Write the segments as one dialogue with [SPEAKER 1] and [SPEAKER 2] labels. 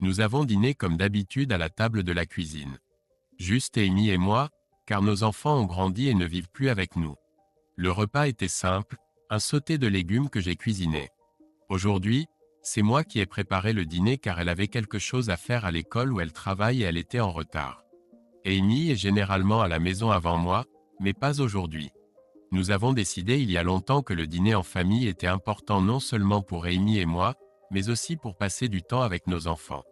[SPEAKER 1] Nous avons dîné comme d'habitude à la table de la cuisine. Juste Amy et moi, car nos enfants ont grandi et ne vivent plus avec nous. Le repas était simple, un sauté de légumes que j'ai cuisiné. Aujourd'hui, c'est moi qui ai préparé le dîner car elle avait quelque chose à faire à l'école où elle travaille et elle était en retard. Amy est généralement à la maison avant moi, mais pas aujourd'hui. Nous avons décidé il y a longtemps que le dîner en famille était important non seulement pour Amy et moi, mais aussi pour passer du temps avec nos enfants.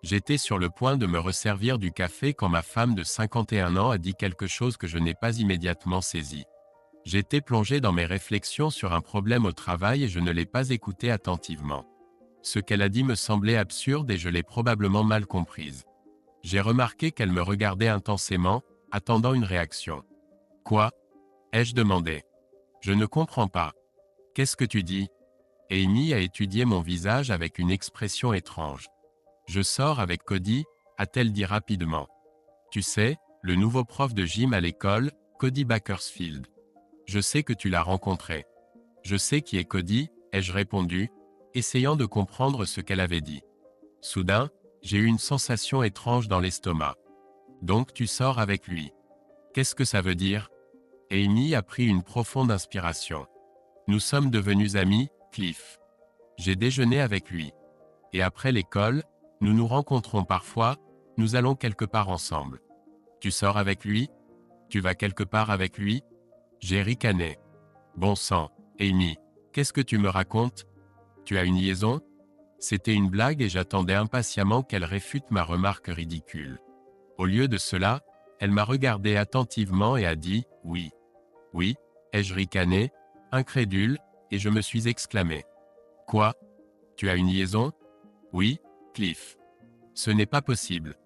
[SPEAKER 1] J'étais sur le point de me resservir du café quand ma femme de 51 ans a dit quelque chose que je n'ai pas immédiatement saisi. J'étais plongé dans mes réflexions sur un problème au travail et je ne l'ai pas écouté attentivement. Ce qu'elle a dit me semblait absurde et je l'ai probablement mal comprise. J'ai remarqué qu'elle me regardait intensément, attendant une réaction. « Quoi ?» ai-je demandé. « Je ne comprends pas. Qu'est-ce que tu dis ?» Amy a étudié mon visage avec une expression étrange. « Je sors avec Cody », a-t-elle dit rapidement. « Tu sais, le nouveau prof de gym à l'école, Cody Bakersfield. Je sais que tu l'as rencontré. »« Je sais qui est Cody », ai-je répondu, essayant de comprendre ce qu'elle avait dit. Soudain, j'ai eu une sensation étrange dans l'estomac. « Donc tu sors avec lui. Qu'est-ce que ça veut dire ?» Amy a pris une profonde inspiration. « Nous sommes devenus amis, Cliff. J'ai déjeuné avec lui. Et après l'école, nous nous rencontrons parfois, nous allons quelque part ensemble. Tu sors avec lui? Tu vas quelque part avec lui? » J'ai ricané. « Bon sang, Amy, qu'est-ce que tu me racontes? Tu as une liaison ?» C'était une blague et j'attendais impatiemment qu'elle réfute ma remarque ridicule. Au lieu de cela, elle m'a regardé attentivement et a dit « Oui. » « Oui » ai-je ricané, incrédule, et je me suis exclamé. « Quoi? Tu as une liaison? » « Oui, Cliff. » « Ce n'est pas possible. »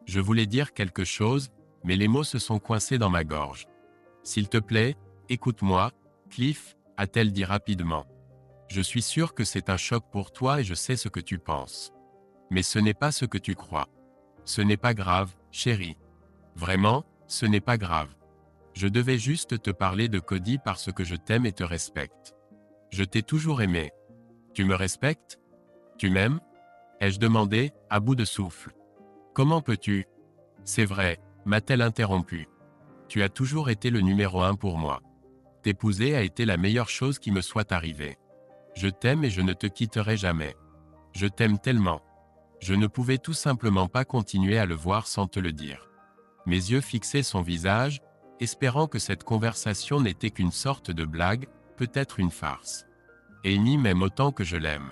[SPEAKER 1] Je voulais dire quelque chose, mais les mots se sont coincés dans ma gorge. « S'il te plaît, écoute-moi, Cliff, » a-t-elle dit rapidement. « Je suis sûr que c'est un choc pour toi et je sais ce que tu penses. Mais ce n'est pas ce que tu crois. Ce n'est pas grave, chérie. Vraiment, ce n'est pas grave. Je devais juste te parler de Cody parce que je t'aime et te respecte. Je t'ai toujours aimé. Tu me respectes? Tu m'aimes? Ai-je demandé, à bout de souffle. Comment peux-tu? C'est vrai, m'a-t-elle interrompu. Tu as toujours été le numéro 1 pour moi. T'épouser a été la meilleure chose qui me soit arrivée. Je t'aime et je ne te quitterai jamais. Je t'aime tellement. Je ne pouvais tout simplement pas continuer à le voir sans te le dire. Mes yeux fixaient son visage, espérant que cette conversation n'était qu'une sorte de blague, peut-être une farce. Amy m'aime autant que je l'aime.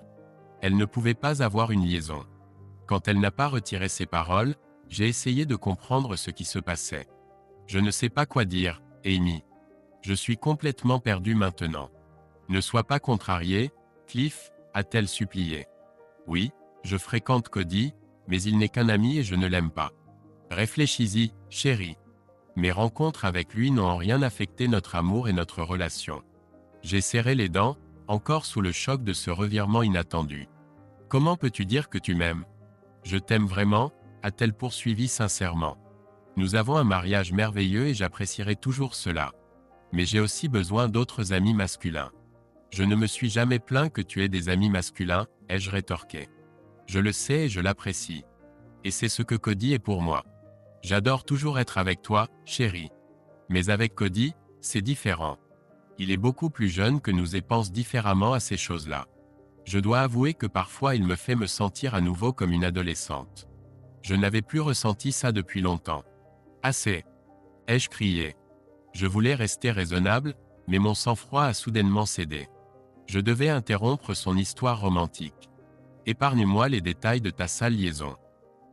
[SPEAKER 1] Elle ne pouvait pas avoir une liaison. Quand elle n'a pas retiré ses paroles, j'ai essayé de comprendre ce qui se passait. Je ne sais pas quoi dire, Amy. Je suis complètement perdu maintenant. Ne sois pas contrarié, Cliff, a-t-elle supplié. Oui, je fréquente Cody, mais il n'est qu'un ami et je ne l'aime pas. Réfléchis-y, chérie. Mes rencontres avec lui n'ont en rien affecté notre amour et notre relation. J'ai serré les dents, encore sous le choc de ce revirement inattendu. Comment peux-tu dire que tu m'aimes? Je t'aime vraiment, a-t-elle poursuivi sincèrement. Nous avons un mariage merveilleux et j'apprécierai toujours cela. Mais j'ai aussi besoin d'autres amis masculins. Je ne me suis jamais plaint que tu aies des amis masculins, ai-je rétorqué. Je le sais et je l'apprécie. Et c'est ce que Cody est pour moi. J'adore toujours être avec toi, chérie. Mais avec Cody, c'est différent. Il est beaucoup plus jeune que nous et pense différemment à ces choses-là. Je dois avouer que parfois il me fait me sentir à nouveau comme une adolescente. Je n'avais plus ressenti ça depuis longtemps. Assez, ai-je crié. Je voulais rester raisonnable, mais mon sang-froid a soudainement cédé. Je devais interrompre son histoire romantique. Épargne-moi les détails de ta sale liaison.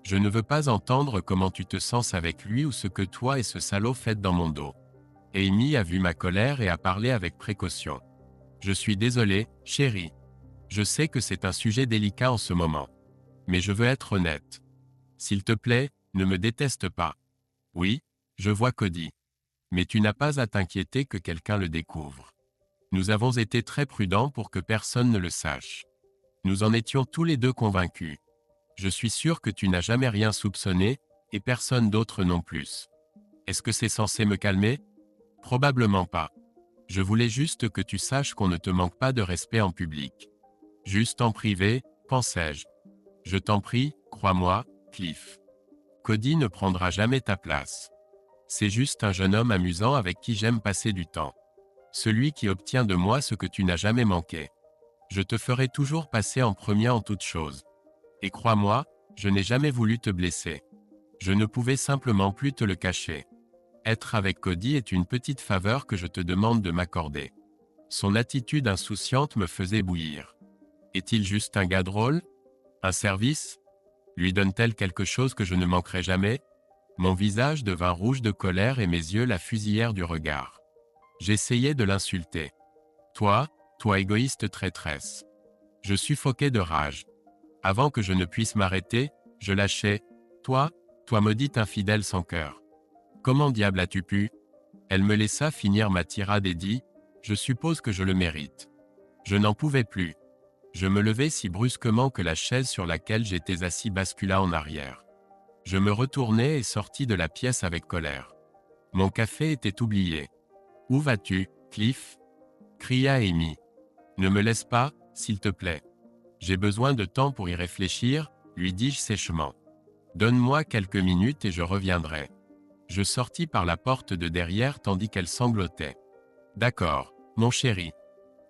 [SPEAKER 1] Je ne veux pas entendre comment tu te sens avec lui ou ce que toi et ce salaud faites dans mon dos. Amy a vu ma colère et a parlé avec précaution. Je suis désolé, chérie. Je sais que c'est un sujet délicat en ce moment. Mais je veux être honnête. S'il te plaît, ne me déteste pas. Oui, je vois Cody. Mais tu n'as pas à t'inquiéter que quelqu'un le découvre. Nous avons été très prudents pour que personne ne le sache. Nous en étions tous les deux convaincus. Je suis sûr que tu n'as jamais rien soupçonné, et personne d'autre non plus. Est-ce que c'est censé me calmer? Probablement pas. Je voulais juste que tu saches qu'on ne te manque pas de respect en public. Juste en privé, pensais-je. Je t'en prie, Crois-moi, Cliff. Cody ne prendra jamais ta place. C'est juste un jeune homme amusant avec qui j'aime passer du temps. Celui qui obtient de moi ce que tu n'as jamais manqué. Je te ferai toujours passer en premier en toutes choses. Et crois-moi, je n'ai jamais voulu te blesser. Je ne pouvais simplement plus te le cacher. Être avec Cody est une petite faveur que je te demande de m'accorder. Son attitude insouciante me faisait bouillir. Est-il juste un gars drôle? Un service? Lui donne-t-elle quelque chose que je ne manquerai jamais? Mon visage devint rouge de colère et mes yeux la fusillèrent du regard. J'essayais de l'insulter. Toi égoïste traîtresse. Je suffoquais de rage. Avant que je ne puisse m'arrêter, je lâchai. Toi maudite infidèle sans cœur. Comment diable as-tu pu? Elle me laissa finir ma tirade et dit, je suppose que je le mérite. Je n'en pouvais plus. Je me levai si brusquement que la chaise sur laquelle j'étais assis bascula en arrière. Je me retournai et sortis de la pièce avec colère. Mon café était oublié. Où vas-tu, Cliff? Cria Amy. Ne me laisse pas, s'il te plaît. J'ai besoin de temps pour y réfléchir, lui dis-je sèchement. Donne-moi quelques minutes et je reviendrai. Je sortis par la porte de derrière tandis qu'elle sanglotait. D'accord, mon chéri.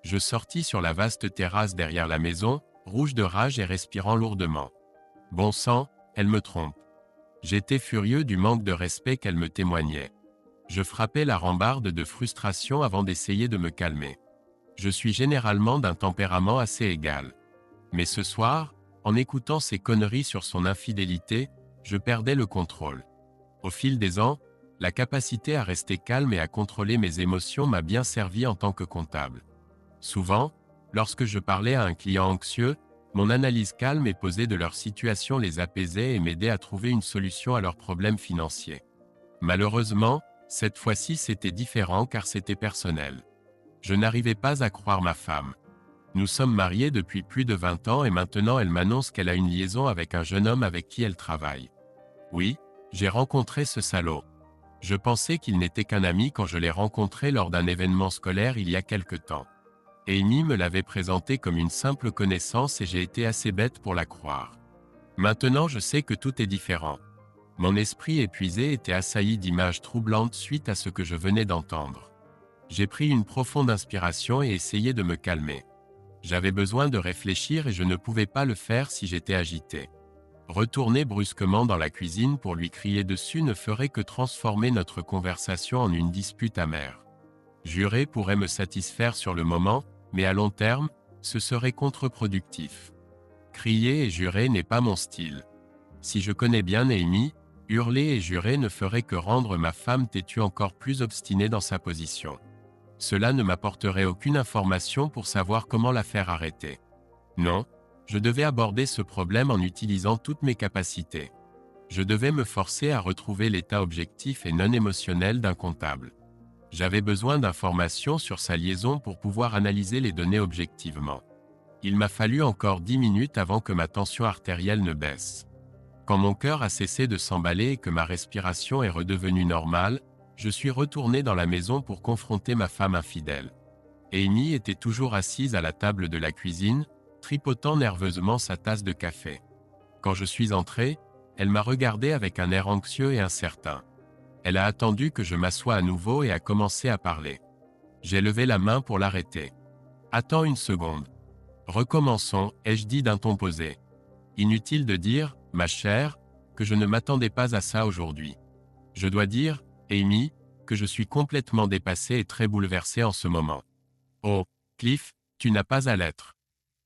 [SPEAKER 1] Je sortis sur la vaste terrasse derrière la maison, rouge de rage et respirant lourdement. Bon sang, elle me trompe. J'étais furieux du manque de respect qu'elle me témoignait. Je frappais la rambarde de frustration avant d'essayer de me calmer. Je suis généralement d'un tempérament assez égal. Mais ce soir, en écoutant ces conneries sur son infidélité, je perdais le contrôle. Au fil des ans, la capacité à rester calme et à contrôler mes émotions m'a bien servi en tant que comptable. Souvent, lorsque je parlais à un client anxieux, mon analyse calme et posée de leur situation les apaisait et m'aidait à trouver une solution à leurs problèmes financiers. Malheureusement, cette fois-ci c'était différent car c'était personnel. Je n'arrivais pas à croire ma femme. Nous sommes mariés depuis plus de 20 ans et maintenant elle m'annonce qu'elle a une liaison avec un jeune homme avec qui elle travaille. Oui, j'ai rencontré ce salaud. Je pensais qu'il n'était qu'un ami quand je l'ai rencontré lors d'un événement scolaire il y a quelque temps. Amy me l'avait présenté comme une simple connaissance et j'ai été assez bête pour la croire. Maintenant je sais que tout est différent. Mon esprit épuisé était assailli d'images troublantes suite à ce que je venais d'entendre. J'ai pris une profonde inspiration et essayé de me calmer. J'avais besoin de réfléchir et je ne pouvais pas le faire si j'étais agité. Retourner brusquement dans la cuisine pour lui crier dessus ne ferait que transformer notre conversation en une dispute amère. Jurer pourrait me satisfaire sur le moment, mais à long terme, ce serait contre-productif. Crier et jurer n'est pas mon style. Si je connais bien Amy, hurler et jurer ne ferait que rendre ma femme têtue encore plus obstinée dans sa position. Cela ne m'apporterait aucune information pour savoir comment la faire arrêter. Non, je devais aborder ce problème en utilisant toutes mes capacités. Je devais me forcer à retrouver l'état objectif et non émotionnel d'un comptable. J'avais besoin d'informations sur sa liaison pour pouvoir analyser les données objectivement. Il m'a fallu encore 10 minutes avant que ma tension artérielle ne baisse. Quand mon cœur a cessé de s'emballer et que ma respiration est redevenue normale, je suis retourné dans la maison pour confronter ma femme infidèle. Amy était toujours assise à la table de la cuisine, tripotant nerveusement sa tasse de café. Quand je suis entré, elle m'a regardé avec un air anxieux et incertain. Elle a attendu que je m'assoie à nouveau et a commencé à parler. J'ai levé la main pour l'arrêter. « Attends une seconde. Recommençons, ai-je dit d'un ton posé. Inutile de dire, ma chère, que je ne m'attendais pas à ça aujourd'hui. Je dois dire, Amy, que je suis complètement dépassé et très bouleversé en ce moment. Oh, Cliff, tu n'as pas à l'être. »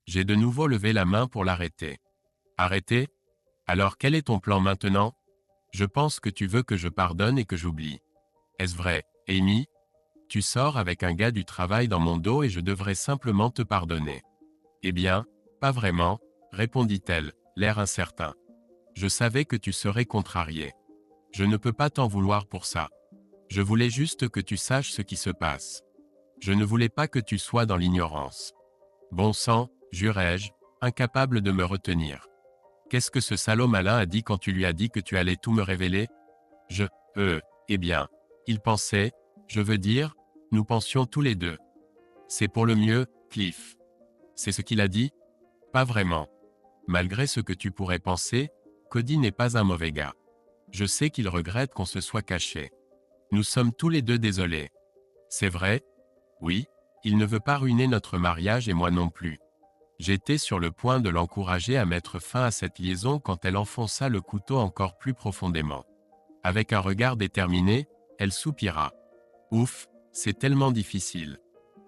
[SPEAKER 1] J'ai de nouveau levé la main pour l'arrêter. Arrêter? Alors quel est ton plan maintenant? Je pense que tu veux que je pardonne et que j'oublie. Est-ce vrai, Amy? Tu sors avec un gars du travail dans mon dos et je devrais simplement te pardonner. Eh bien, pas vraiment, répondit-elle, l'air incertain. Je savais que tu serais contrarié. Je ne peux pas t'en vouloir pour ça. Je voulais juste que tu saches ce qui se passe. Je ne voulais pas que tu sois dans l'ignorance. Bon sang, jurai-je, incapable de me retenir. Qu'est-ce que ce salaud malin a dit quand tu lui as dit que tu allais tout me révéler? Eh bien, il pensait, je veux dire, nous pensions tous les deux. C'est pour le mieux, Cliff. C'est ce qu'il a dit? Pas vraiment. Malgré ce que tu pourrais penser, Cody n'est pas un mauvais gars. Je sais qu'il regrette qu'on se soit caché. Nous sommes tous les deux désolés. C'est vrai? Oui, il ne veut pas ruiner notre mariage et moi non plus. J'étais sur le point de l'encourager à mettre fin à cette liaison quand elle enfonça le couteau encore plus profondément. Avec un regard déterminé, elle soupira. Ouf, c'est tellement difficile.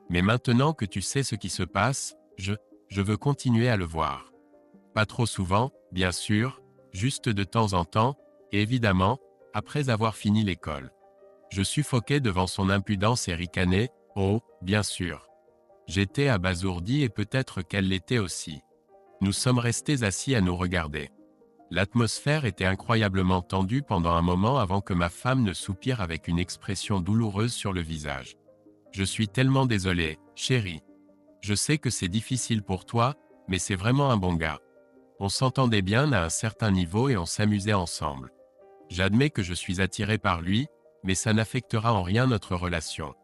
[SPEAKER 1] Mais maintenant que tu sais ce qui se passe, je veux continuer à le voir. Pas trop souvent, bien sûr, juste de temps en temps, et évidemment, après avoir fini l'école. Je suffoquais devant son impudence et ricanais, oh, bien sûr. J'étais abasourdi et peut-être qu'elle l'était aussi. Nous sommes restés assis à nous regarder. L'atmosphère était incroyablement tendue pendant un moment avant que ma femme ne soupire avec une expression douloureuse sur le visage. Je suis tellement désolé, chérie. Je sais que c'est difficile pour toi, mais c'est vraiment un bon gars. On s'entendait bien à un certain niveau et on s'amusait ensemble. J'admets que je suis attiré par lui, mais ça n'affectera en rien notre relation.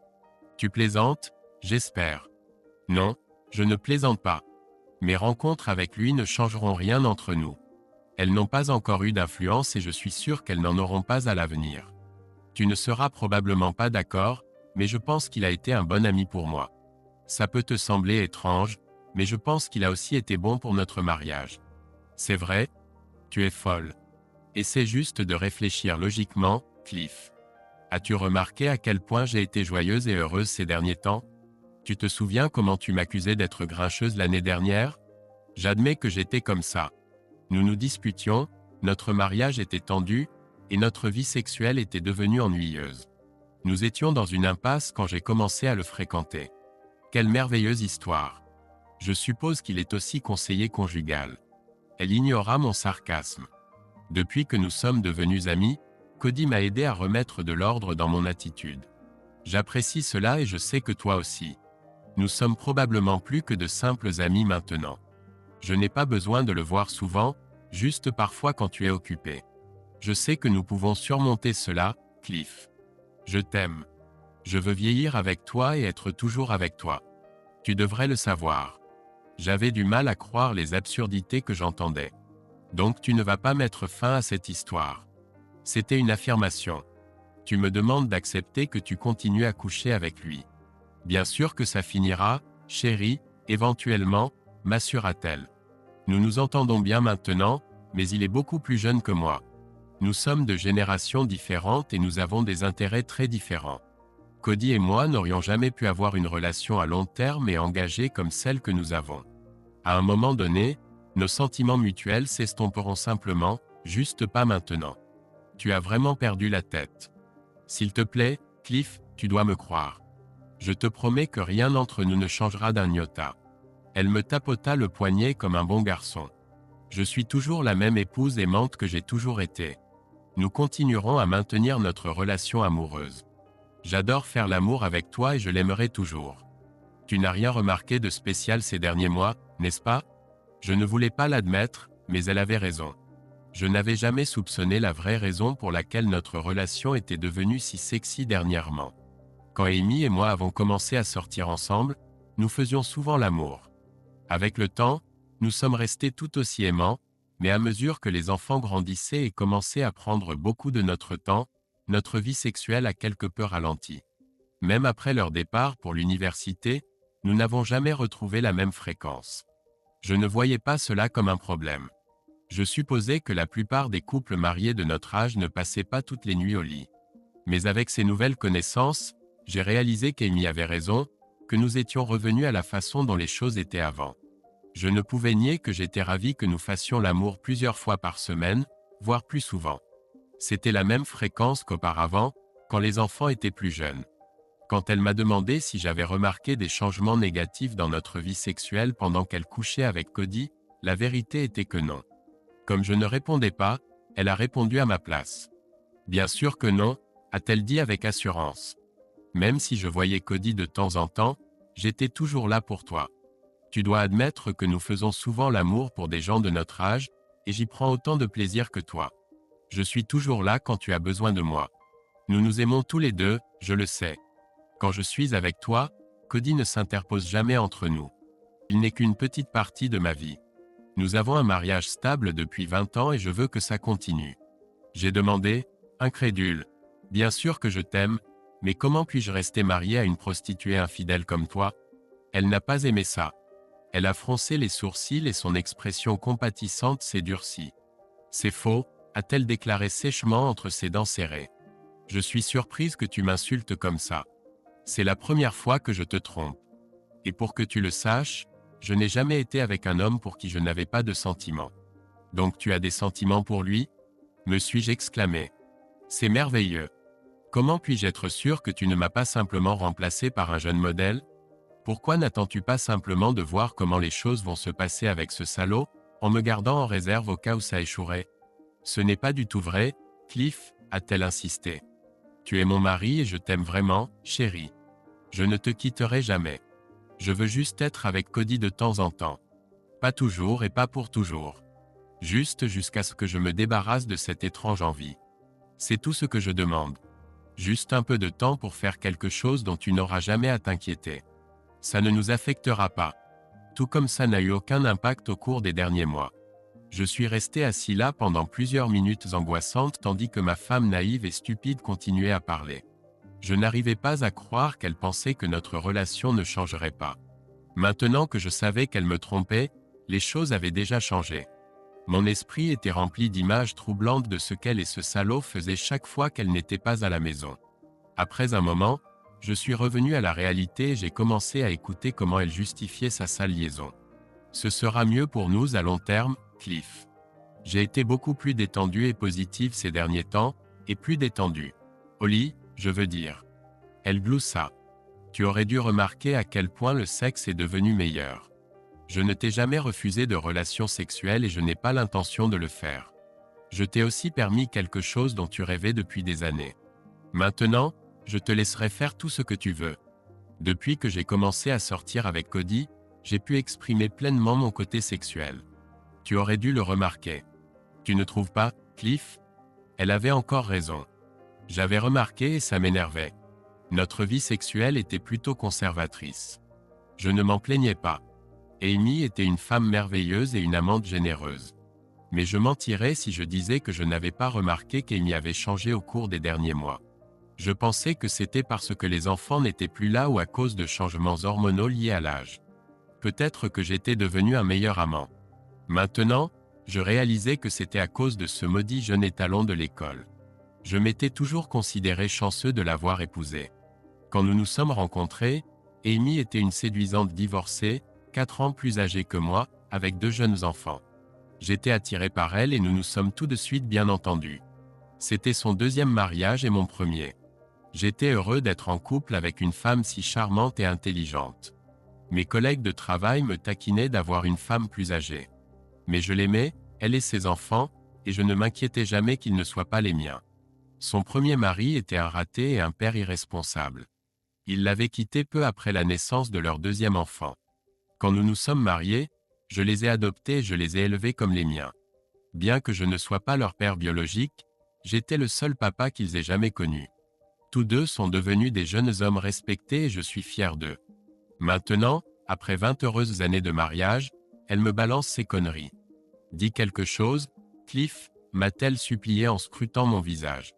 [SPEAKER 1] Tu plaisantes? J'espère. Non, je ne plaisante pas. Mes rencontres avec lui ne changeront rien entre nous. Elles n'ont pas encore eu d'influence et je suis sûr qu'elles n'en auront pas à l'avenir. Tu ne seras probablement pas d'accord, mais je pense qu'il a été un bon ami pour moi. Ça peut te sembler étrange, mais je pense qu'il a aussi été bon pour notre mariage. C'est vrai? Tu es folle. Essaie juste de réfléchir logiquement, Cliff. As-tu remarqué à quel point j'ai été joyeuse et heureuse ces derniers temps? Tu te souviens comment tu m'accusais d'être grincheuse l'année dernière? J'admets que j'étais comme ça. Nous nous disputions, notre mariage était tendu, et notre vie sexuelle était devenue ennuyeuse. Nous étions dans une impasse quand j'ai commencé à le fréquenter. Quelle merveilleuse histoire. Je suppose qu'il est aussi conseiller conjugal. Elle ignora mon sarcasme. Depuis que nous sommes devenus amis, Cody m'a aidé à remettre de l'ordre dans mon attitude. J'apprécie cela et je sais que toi aussi. Nous sommes probablement plus que de simples amis maintenant. Je n'ai pas besoin de le voir souvent, juste parfois quand tu es occupé. Je sais que nous pouvons surmonter cela, Cliff. Je t'aime. Je veux vieillir avec toi et être toujours avec toi. Tu devrais le savoir. J'avais du mal à croire les absurdités que j'entendais. Donc tu ne vas pas mettre fin à cette histoire. C'était une affirmation. Tu me demandes d'accepter que tu continues à coucher avec lui. Bien sûr que ça finira, chérie, éventuellement, m'assura-t-elle. Nous nous entendons bien maintenant, mais il est beaucoup plus jeune que moi. Nous sommes de générations différentes et nous avons des intérêts très différents. Cody et moi n'aurions jamais pu avoir une relation à long terme et engagée comme celle que nous avons. À un moment donné, nos sentiments mutuels s'estomperont simplement, juste pas maintenant. Tu as vraiment perdu la tête. S'il te plaît, Cliff, tu dois me croire. Je te promets que rien entre nous ne changera d'un iota. Elle me tapota le poignet comme un bon garçon. Je suis toujours la même épouse aimante que j'ai toujours été. Nous continuerons à maintenir notre relation amoureuse. J'adore faire l'amour avec toi et je l'aimerai toujours. Tu n'as rien remarqué de spécial ces derniers mois, n'est-ce pas? Je ne voulais pas l'admettre, mais elle avait raison. Je n'avais jamais soupçonné la vraie raison pour laquelle notre relation était devenue si sexy dernièrement. Quand Amy et moi avons commencé à sortir ensemble, nous faisions souvent l'amour. Avec le temps, nous sommes restés tout aussi aimants, mais à mesure que les enfants grandissaient et commençaient à prendre beaucoup de notre temps, notre vie sexuelle a quelque peu ralenti. Même après leur départ pour l'université, nous n'avons jamais retrouvé la même fréquence. Je ne voyais pas cela comme un problème. Je supposais que la plupart des couples mariés de notre âge ne passaient pas toutes les nuits au lit. Mais avec ces nouvelles connaissances, j'ai réalisé qu'Amy avait raison, que nous étions revenus à la façon dont les choses étaient avant. Je ne pouvais nier que j'étais ravi que nous fassions l'amour plusieurs fois par semaine, voire plus souvent. C'était la même fréquence qu'auparavant, quand les enfants étaient plus jeunes. Quand elle m'a demandé si j'avais remarqué des changements négatifs dans notre vie sexuelle pendant qu'elle couchait avec Cody, la vérité était que non. Comme je ne répondais pas, elle a répondu à ma place. Bien sûr que non, a-t-elle dit avec assurance. Même si je voyais Cody de temps en temps, j'étais toujours là pour toi. Tu dois admettre que nous faisons souvent l'amour pour des gens de notre âge, et j'y prends autant de plaisir que toi. Je suis toujours là quand tu as besoin de moi. Nous nous aimons tous les deux, je le sais. Quand je suis avec toi, Cody ne s'interpose jamais entre nous. Il n'est qu'une petite partie de ma vie. Nous avons un mariage stable depuis 20 ans et je veux que ça continue. J'ai demandé, incrédule. Bien sûr que je t'aime, mais comment puis-je rester marié à une prostituée infidèle comme toi? Elle n'a pas aimé ça. Elle a froncé les sourcils et son expression compatissante s'est durcie. C'est faux, a-t-elle déclaré sèchement entre ses dents serrées. Je suis surprise que tu m'insultes comme ça. C'est la première fois que je te trompe. Et pour que tu le saches, je n'ai jamais été avec un homme pour qui je n'avais pas de sentiments. Donc tu as des sentiments pour lui? Me suis-je exclamé. C'est merveilleux. Comment puis-je être sûr que tu ne m'as pas simplement remplacé par un jeune modèle? Pourquoi n'attends-tu pas simplement de voir comment les choses vont se passer avec ce salaud, en me gardant en réserve au cas où ça échouerait? Ce n'est pas du tout vrai, Cliff, a-t-elle insisté. Tu es mon mari et je t'aime vraiment, chérie. Je ne te quitterai jamais. Je veux juste être avec Cody de temps en temps. Pas toujours et pas pour toujours. Juste jusqu'à ce que je me débarrasse de cette étrange envie. C'est tout ce que je demande. Juste un peu de temps pour faire quelque chose dont tu n'auras jamais à t'inquiéter. Ça ne nous affectera pas. Tout comme ça n'a eu aucun impact au cours des derniers mois. Je suis resté assis là pendant plusieurs minutes angoissantes tandis que ma femme naïve et stupide continuait à parler. Je n'arrivais pas à croire qu'elle pensait que notre relation ne changerait pas. Maintenant que je savais qu'elle me trompait, les choses avaient déjà changé. Mon esprit était rempli d'images troublantes de ce qu'elle et ce salaud faisaient chaque fois qu'elle n'était pas à la maison. Après un moment, je suis revenu à la réalité et j'ai commencé à écouter comment elle justifiait sa sale liaison. Ce sera mieux pour nous à long terme, Cliff. J'ai été beaucoup plus détendu et positive ces derniers temps, et plus détendu. Au lit, je veux dire. Elle gloussa. Tu aurais dû remarquer à quel point le sexe est devenu meilleur. Je ne t'ai jamais refusé de relations sexuelles et je n'ai pas l'intention de le faire. Je t'ai aussi permis quelque chose dont tu rêvais depuis des années. Maintenant, je te laisserai faire tout ce que tu veux. Depuis que j'ai commencé à sortir avec Cody, j'ai pu exprimer pleinement mon côté sexuel. Tu aurais dû le remarquer. Tu ne trouves pas, Cliff? Elle avait encore raison. J'avais remarqué et ça m'énervait. Notre vie sexuelle était plutôt conservatrice. Je ne m'en plaignais pas. Amy était une femme merveilleuse et une amante généreuse. Mais je mentirais si je disais que je n'avais pas remarqué qu'Amy avait changé au cours des derniers mois. Je pensais que c'était parce que les enfants n'étaient plus là ou à cause de changements hormonaux liés à l'âge. Peut-être que j'étais devenu un meilleur amant. Maintenant, je réalisais que c'était à cause de ce maudit jeune étalon de l'école. Je m'étais toujours considéré chanceux de l'avoir épousé. Quand nous nous sommes rencontrés, Amy était une séduisante divorcée, 4 ans plus âgée que moi, avec 2 jeunes enfants. J'étais attiré par elle et nous nous sommes tout de suite bien entendus. C'était son 2e mariage et mon premier. J'étais heureux d'être en couple avec une femme si charmante et intelligente. Mes collègues de travail me taquinaient d'avoir une femme plus âgée. Mais je l'aimais, elle et ses enfants, et je ne m'inquiétais jamais qu'ils ne soient pas les miens. Son premier mari était un raté et un père irresponsable. Il l'avait quitté peu après la naissance de leur 2e enfant. Quand nous nous sommes mariés, je les ai adoptés et je les ai élevés comme les miens. Bien que je ne sois pas leur père biologique, j'étais le seul papa qu'ils aient jamais connu. Tous 2 sont devenus des jeunes hommes respectés et je suis fier d'eux. Maintenant, après 20 heureuses années de mariage, elle me balance ses conneries. Dis quelque chose, Cliff, m'a-t-elle supplié en scrutant mon visage.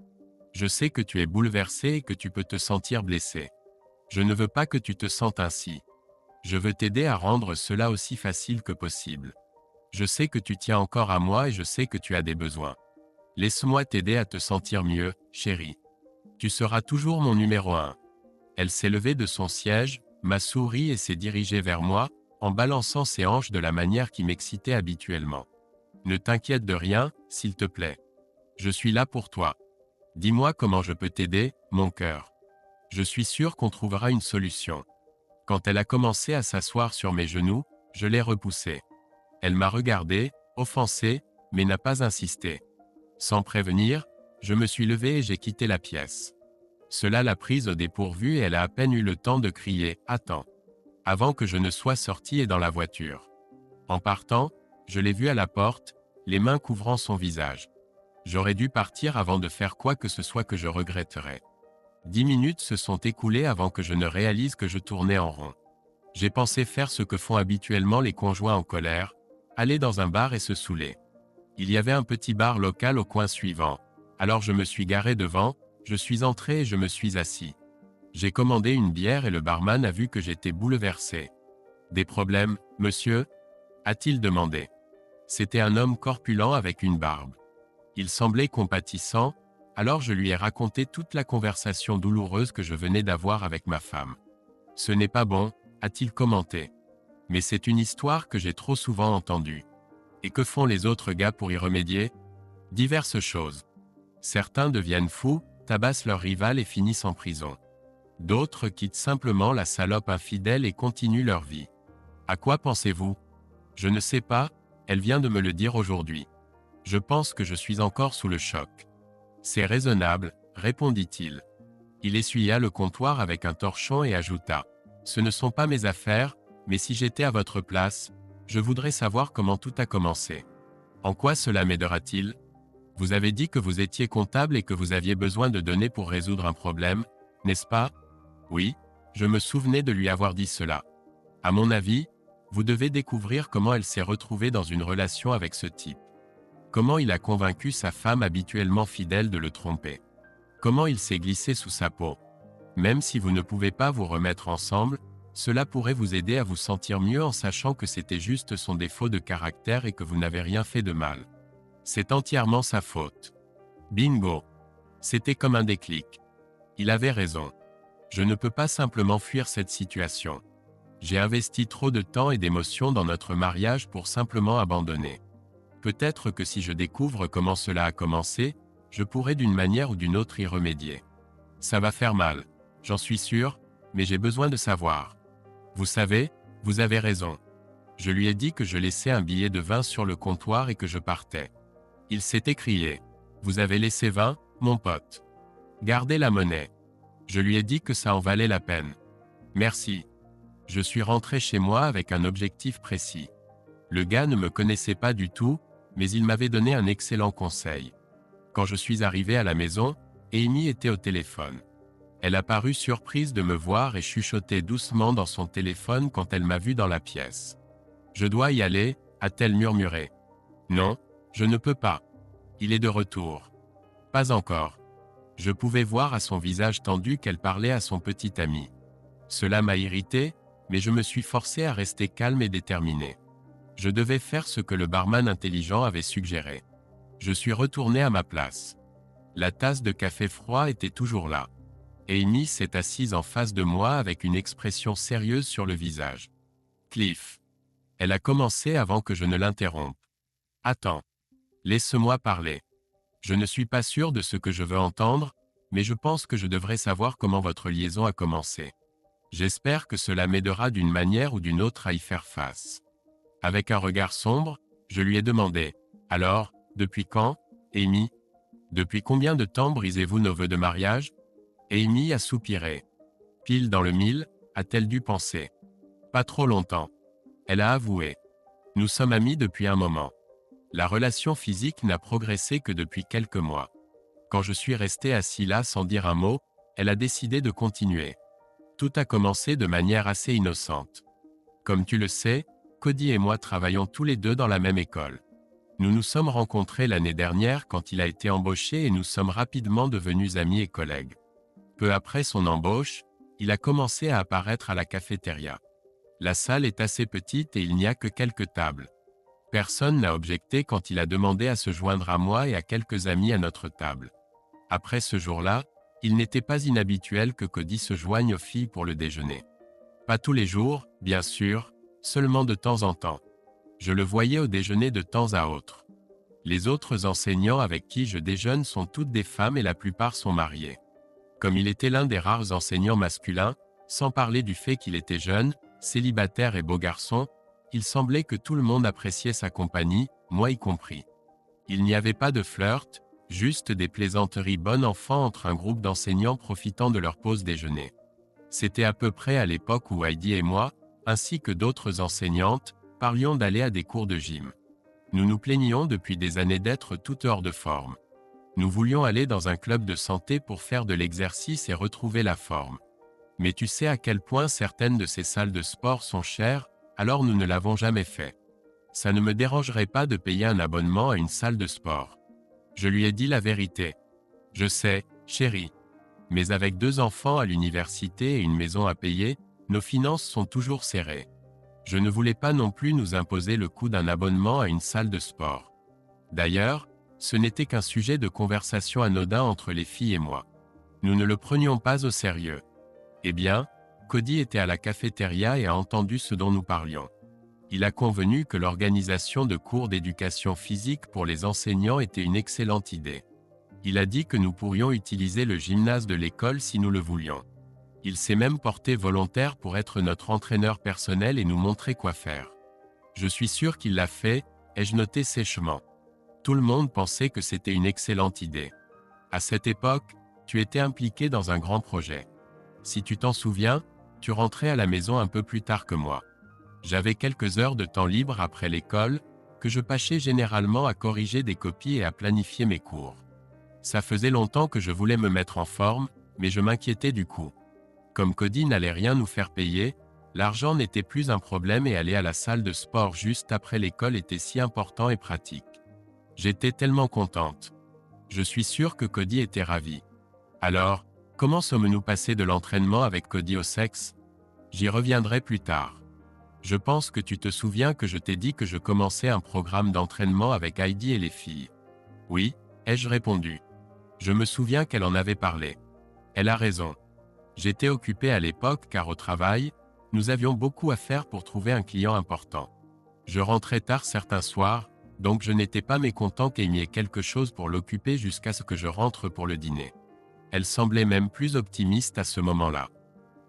[SPEAKER 1] Je sais que tu es bouleversé et que tu peux te sentir blessé. Je ne veux pas que tu te sentes ainsi. Je veux t'aider à rendre cela aussi facile que possible. Je sais que tu tiens encore à moi et je sais que tu as des besoins. Laisse-moi t'aider à te sentir mieux, chérie. Tu seras toujours mon numéro 1. Elle s'est levée de son siège, m'a souri et s'est dirigée vers moi, en balançant ses hanches de la manière qui m'excitait habituellement. Ne t'inquiète de rien, s'il te plaît. Je suis là pour toi. Dis-moi comment je peux t'aider, mon cœur. Je suis sûr qu'on trouvera une solution. Quand elle a commencé à s'asseoir sur mes genoux, je l'ai repoussée. Elle m'a regardé, offensé, mais n'a pas insisté. Sans prévenir, je me suis levé et j'ai quitté la pièce. Cela l'a prise au dépourvu et elle a à peine eu le temps de crier « Attends !» avant que je ne sois sorti et dans la voiture. En partant, je l'ai vue à la porte, les mains couvrant son visage. J'aurais dû partir avant de faire quoi que ce soit que je regretterais. 10 minutes se sont écoulées avant que je ne réalise que je tournais en rond. J'ai pensé faire ce que font habituellement les conjoints en colère, aller dans un bar et se saouler. Il y avait un petit bar local au coin suivant. Alors je me suis garé devant, je suis entré et je me suis assis. J'ai commandé une bière et le barman a vu que j'étais bouleversé. Des problèmes, monsieur? A-t-il demandé. C'était un homme corpulent avec une barbe. Il semblait compatissant, alors je lui ai raconté toute la conversation douloureuse que je venais d'avoir avec ma femme. Ce n'est pas bon, a-t-il commenté. Mais c'est une histoire que j'ai trop souvent entendue. Et que font les autres gars pour y remédier? Diverses choses. Certains deviennent fous, tabassent leur rival et finissent en prison. D'autres quittent simplement la salope infidèle et continuent leur vie. À quoi pensez-vous? Je ne sais pas, elle vient de me le dire aujourd'hui. Je pense que je suis encore sous le choc. C'est raisonnable, répondit-il. Il essuya le comptoir avec un torchon et ajouta. Ce ne sont pas mes affaires, mais si j'étais à votre place, je voudrais savoir comment tout a commencé. En quoi cela m'aidera-t-il? Vous avez dit que vous étiez comptable et que vous aviez besoin de données pour résoudre un problème, n'est-ce pas? Oui, je me souvenais de lui avoir dit cela. À mon avis, vous devez découvrir comment elle s'est retrouvée dans une relation avec ce type. Comment il a convaincu sa femme habituellement fidèle de le tromper. Comment il s'est glissé sous sa peau. Même si vous ne pouvez pas vous remettre ensemble, cela pourrait vous aider à vous sentir mieux en sachant que c'était juste son défaut de caractère et que vous n'avez rien fait de mal. C'est entièrement sa faute. Bingo! C'était comme un déclic. Il avait raison. Je ne peux pas simplement fuir cette situation. J'ai investi trop de temps et d'émotions dans notre mariage pour simplement abandonner. Peut-être que si je découvre comment cela a commencé, je pourrai d'une manière ou d'une autre y remédier. Ça va faire mal, j'en suis sûr, mais j'ai besoin de savoir. Vous savez, vous avez raison. Je lui ai dit que je laissais un billet de 20 sur le comptoir et que je partais. Il s'est écrié. Vous avez laissé 20, mon pote. Gardez la monnaie. Je lui ai dit que ça en valait la peine. Merci. Je suis rentré chez moi avec un objectif précis. Le gars ne me connaissait pas du tout, mais il m'avait donné un excellent conseil. Quand je suis arrivé à la maison, Amy était au téléphone. Elle a paru surprise de me voir et chuchotait doucement dans son téléphone quand elle m'a vu dans la pièce. Je dois y aller, a-t-elle murmuré. Non, je ne peux pas. Il est de retour. Pas encore. Je pouvais voir à son visage tendu qu'elle parlait à son petit ami. Cela m'a irrité, mais je me suis forcé à rester calme et déterminé. Je devais faire ce que le barman intelligent avait suggéré. Je suis retourné à ma place. La tasse de café froid était toujours là. Amy s'est assise en face de moi avec une expression sérieuse sur le visage. Cliff. Elle a commencé avant que je ne l'interrompe. Attends. Laisse-moi parler. Je ne suis pas sûr de ce que je veux entendre, mais je pense que je devrais savoir comment votre liaison a commencé. J'espère que cela m'aidera d'une manière ou d'une autre à y faire face. Avec un regard sombre, je lui ai demandé. Alors, depuis quand, Amy? Depuis combien de temps brisez-vous nos vœux de mariage? Amy a soupiré. Pile dans le mille, a-t-elle dû penser. Pas trop longtemps. Elle a avoué. Nous sommes amis depuis un moment. La relation physique n'a progressé que depuis quelques mois. Quand je suis resté assis là sans dire un mot, elle a décidé de continuer. Tout a commencé de manière assez innocente. Comme tu le sais, Cody et moi travaillons tous les deux dans la même école. Nous nous sommes rencontrés l'année dernière quand il a été embauché et nous sommes rapidement devenus amis et collègues. Peu après son embauche, il a commencé à apparaître à la cafétéria. La salle est assez petite et il n'y a que quelques tables. Personne n'a objecté quand il a demandé à se joindre à moi et à quelques amis à notre table. Après ce jour-là, il n'était pas inhabituel que Cody se joigne aux filles pour le déjeuner. Pas tous les jours, bien sûr, seulement de temps en temps. Je le voyais au déjeuner de temps à autre. Les autres enseignants avec qui je déjeune sont toutes des femmes et la plupart sont mariés. Comme il était l'un des rares enseignants masculins, sans parler du fait qu'il était jeune, célibataire et beau garçon, il semblait que tout le monde appréciait sa compagnie, moi y compris. Il n'y avait pas de flirt, juste des plaisanteries bon enfant entre un groupe d'enseignants profitant de leur pause déjeuner. C'était à peu près à l'époque où Heidi et moi, ainsi que d'autres enseignantes, parlions d'aller à des cours de gym. Nous nous plaignions depuis des années d'être tout hors de forme. Nous voulions aller dans un club de santé pour faire de l'exercice et retrouver la forme. Mais tu sais à quel point certaines de ces salles de sport sont chères, alors nous ne l'avons jamais fait. Ça ne me dérangerait pas de payer un abonnement à une salle de sport. Je lui ai dit la vérité. Je sais, chérie. Mais avec 2 enfants à l'université et une maison à payer, nos finances sont toujours serrées. Je ne voulais pas non plus nous imposer le coût d'un abonnement à une salle de sport. D'ailleurs, ce n'était qu'un sujet de conversation anodin entre les filles et moi. Nous ne le prenions pas au sérieux. Eh bien, Cody était à la cafétéria et a entendu ce dont nous parlions. Il a convenu que l'organisation de cours d'éducation physique pour les enseignants était une excellente idée. Il a dit que nous pourrions utiliser le gymnase de l'école si nous le voulions. Il s'est même porté volontaire pour être notre entraîneur personnel et nous montrer quoi faire. Je suis sûr qu'il l'a fait, ai-je noté sèchement. Tout le monde pensait que c'était une excellente idée. À cette époque, tu étais impliqué dans un grand projet. Si tu t'en souviens, tu rentrais à la maison un peu plus tard que moi. J'avais quelques heures de temps libre après l'école, que je passais généralement à corriger des copies et à planifier mes cours. Ça faisait longtemps que je voulais me mettre en forme, mais je m'inquiétais du coût. Comme Cody n'allait rien nous faire payer, l'argent n'était plus un problème et aller à la salle de sport juste après l'école était si important et pratique. J'étais tellement contente. Je suis sûr que Cody était ravi. Alors, comment sommes-nous passés de l'entraînement avec Cody au sexe? J'y reviendrai plus tard. Je pense que tu te souviens que je t'ai dit que je commençais un programme d'entraînement avec Heidi et les filles. Oui, ai-je répondu. Je me souviens qu'elle en avait parlé. Elle a raison. J'étais occupé à l'époque car au travail, nous avions beaucoup à faire pour trouver un client important. Je rentrais tard certains soirs, donc je n'étais pas mécontent qu'il y ait quelque chose pour l'occuper jusqu'à ce que je rentre pour le dîner. Elle semblait même plus optimiste à ce moment-là.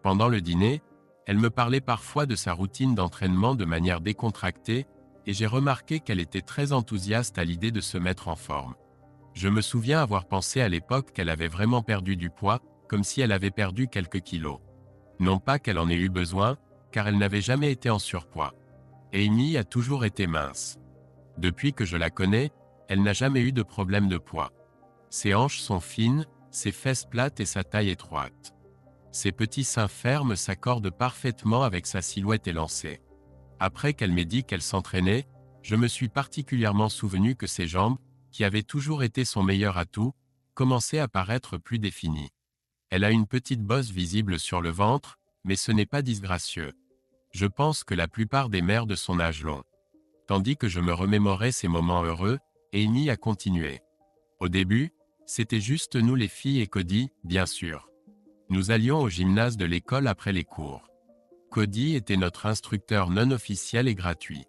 [SPEAKER 1] Pendant le dîner, elle me parlait parfois de sa routine d'entraînement de manière décontractée, et j'ai remarqué qu'elle était très enthousiaste à l'idée de se mettre en forme. Je me souviens avoir pensé à l'époque qu'elle avait vraiment perdu du poids, comme si elle avait perdu quelques kilos. Non pas qu'elle en ait eu besoin, car elle n'avait jamais été en surpoids. Amy a toujours été mince. Depuis que je la connais, elle n'a jamais eu de problème de poids. Ses hanches sont fines, ses fesses plates et sa taille étroite. Ses petits seins fermes s'accordent parfaitement avec sa silhouette élancée. Après qu'elle m'ait dit qu'elle s'entraînait, je me suis particulièrement souvenu que ses jambes, qui avaient toujours été son meilleur atout, commençaient à paraître plus définies. Elle a une petite bosse visible sur le ventre, mais ce n'est pas disgracieux. Je pense que la plupart des mères de son âge l'ont. Tandis que je me remémorais ces moments heureux, Amy a continué. Au début, c'était juste nous les filles et Cody, bien sûr. Nous allions au gymnase de l'école après les cours. Cody était notre instructeur non officiel et gratuit.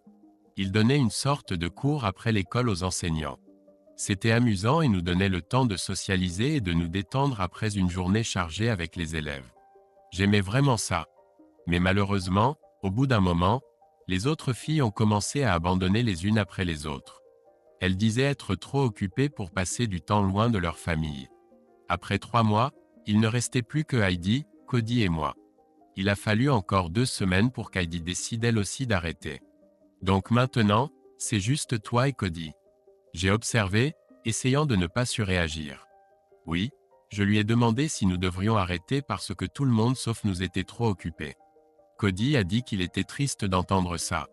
[SPEAKER 1] Il donnait une sorte de cours après l'école aux enseignants. C'était amusant et nous donnait le temps de socialiser et de nous détendre après une journée chargée avec les élèves. J'aimais vraiment ça. Mais malheureusement, au bout d'un moment, les autres filles ont commencé à abandonner les unes après les autres. Elles disaient être trop occupées pour passer du temps loin de leur famille. Après 3 mois, il ne restait plus que Heidi, Cody et moi. Il a fallu encore 2 semaines pour qu'Heidi décide elle aussi d'arrêter. Donc maintenant, c'est juste toi et Cody. J'ai observé, essayant de ne pas surréagir. Oui, je lui ai demandé si nous devrions arrêter parce que tout le monde sauf nous était trop occupés. Cody a dit qu'il était triste d'entendre ça.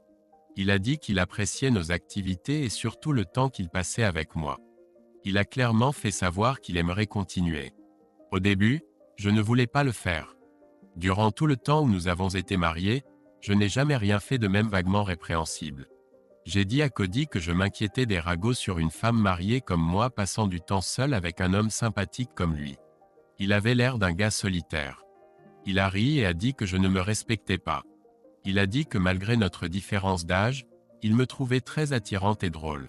[SPEAKER 1] Il a dit qu'il appréciait nos activités et surtout le temps qu'il passait avec moi. Il a clairement fait savoir qu'il aimerait continuer. Au début, je ne voulais pas le faire. Durant tout le temps où nous avons été mariés, je n'ai jamais rien fait de même vaguement répréhensible. J'ai dit à Cody que je m'inquiétais des ragots sur une femme mariée comme moi passant du temps seul avec un homme sympathique comme lui. Il avait l'air d'un gars solitaire. Il a ri et a dit que je ne me respectais pas. Il a dit que malgré notre différence d'âge, il me trouvait très attirante et drôle.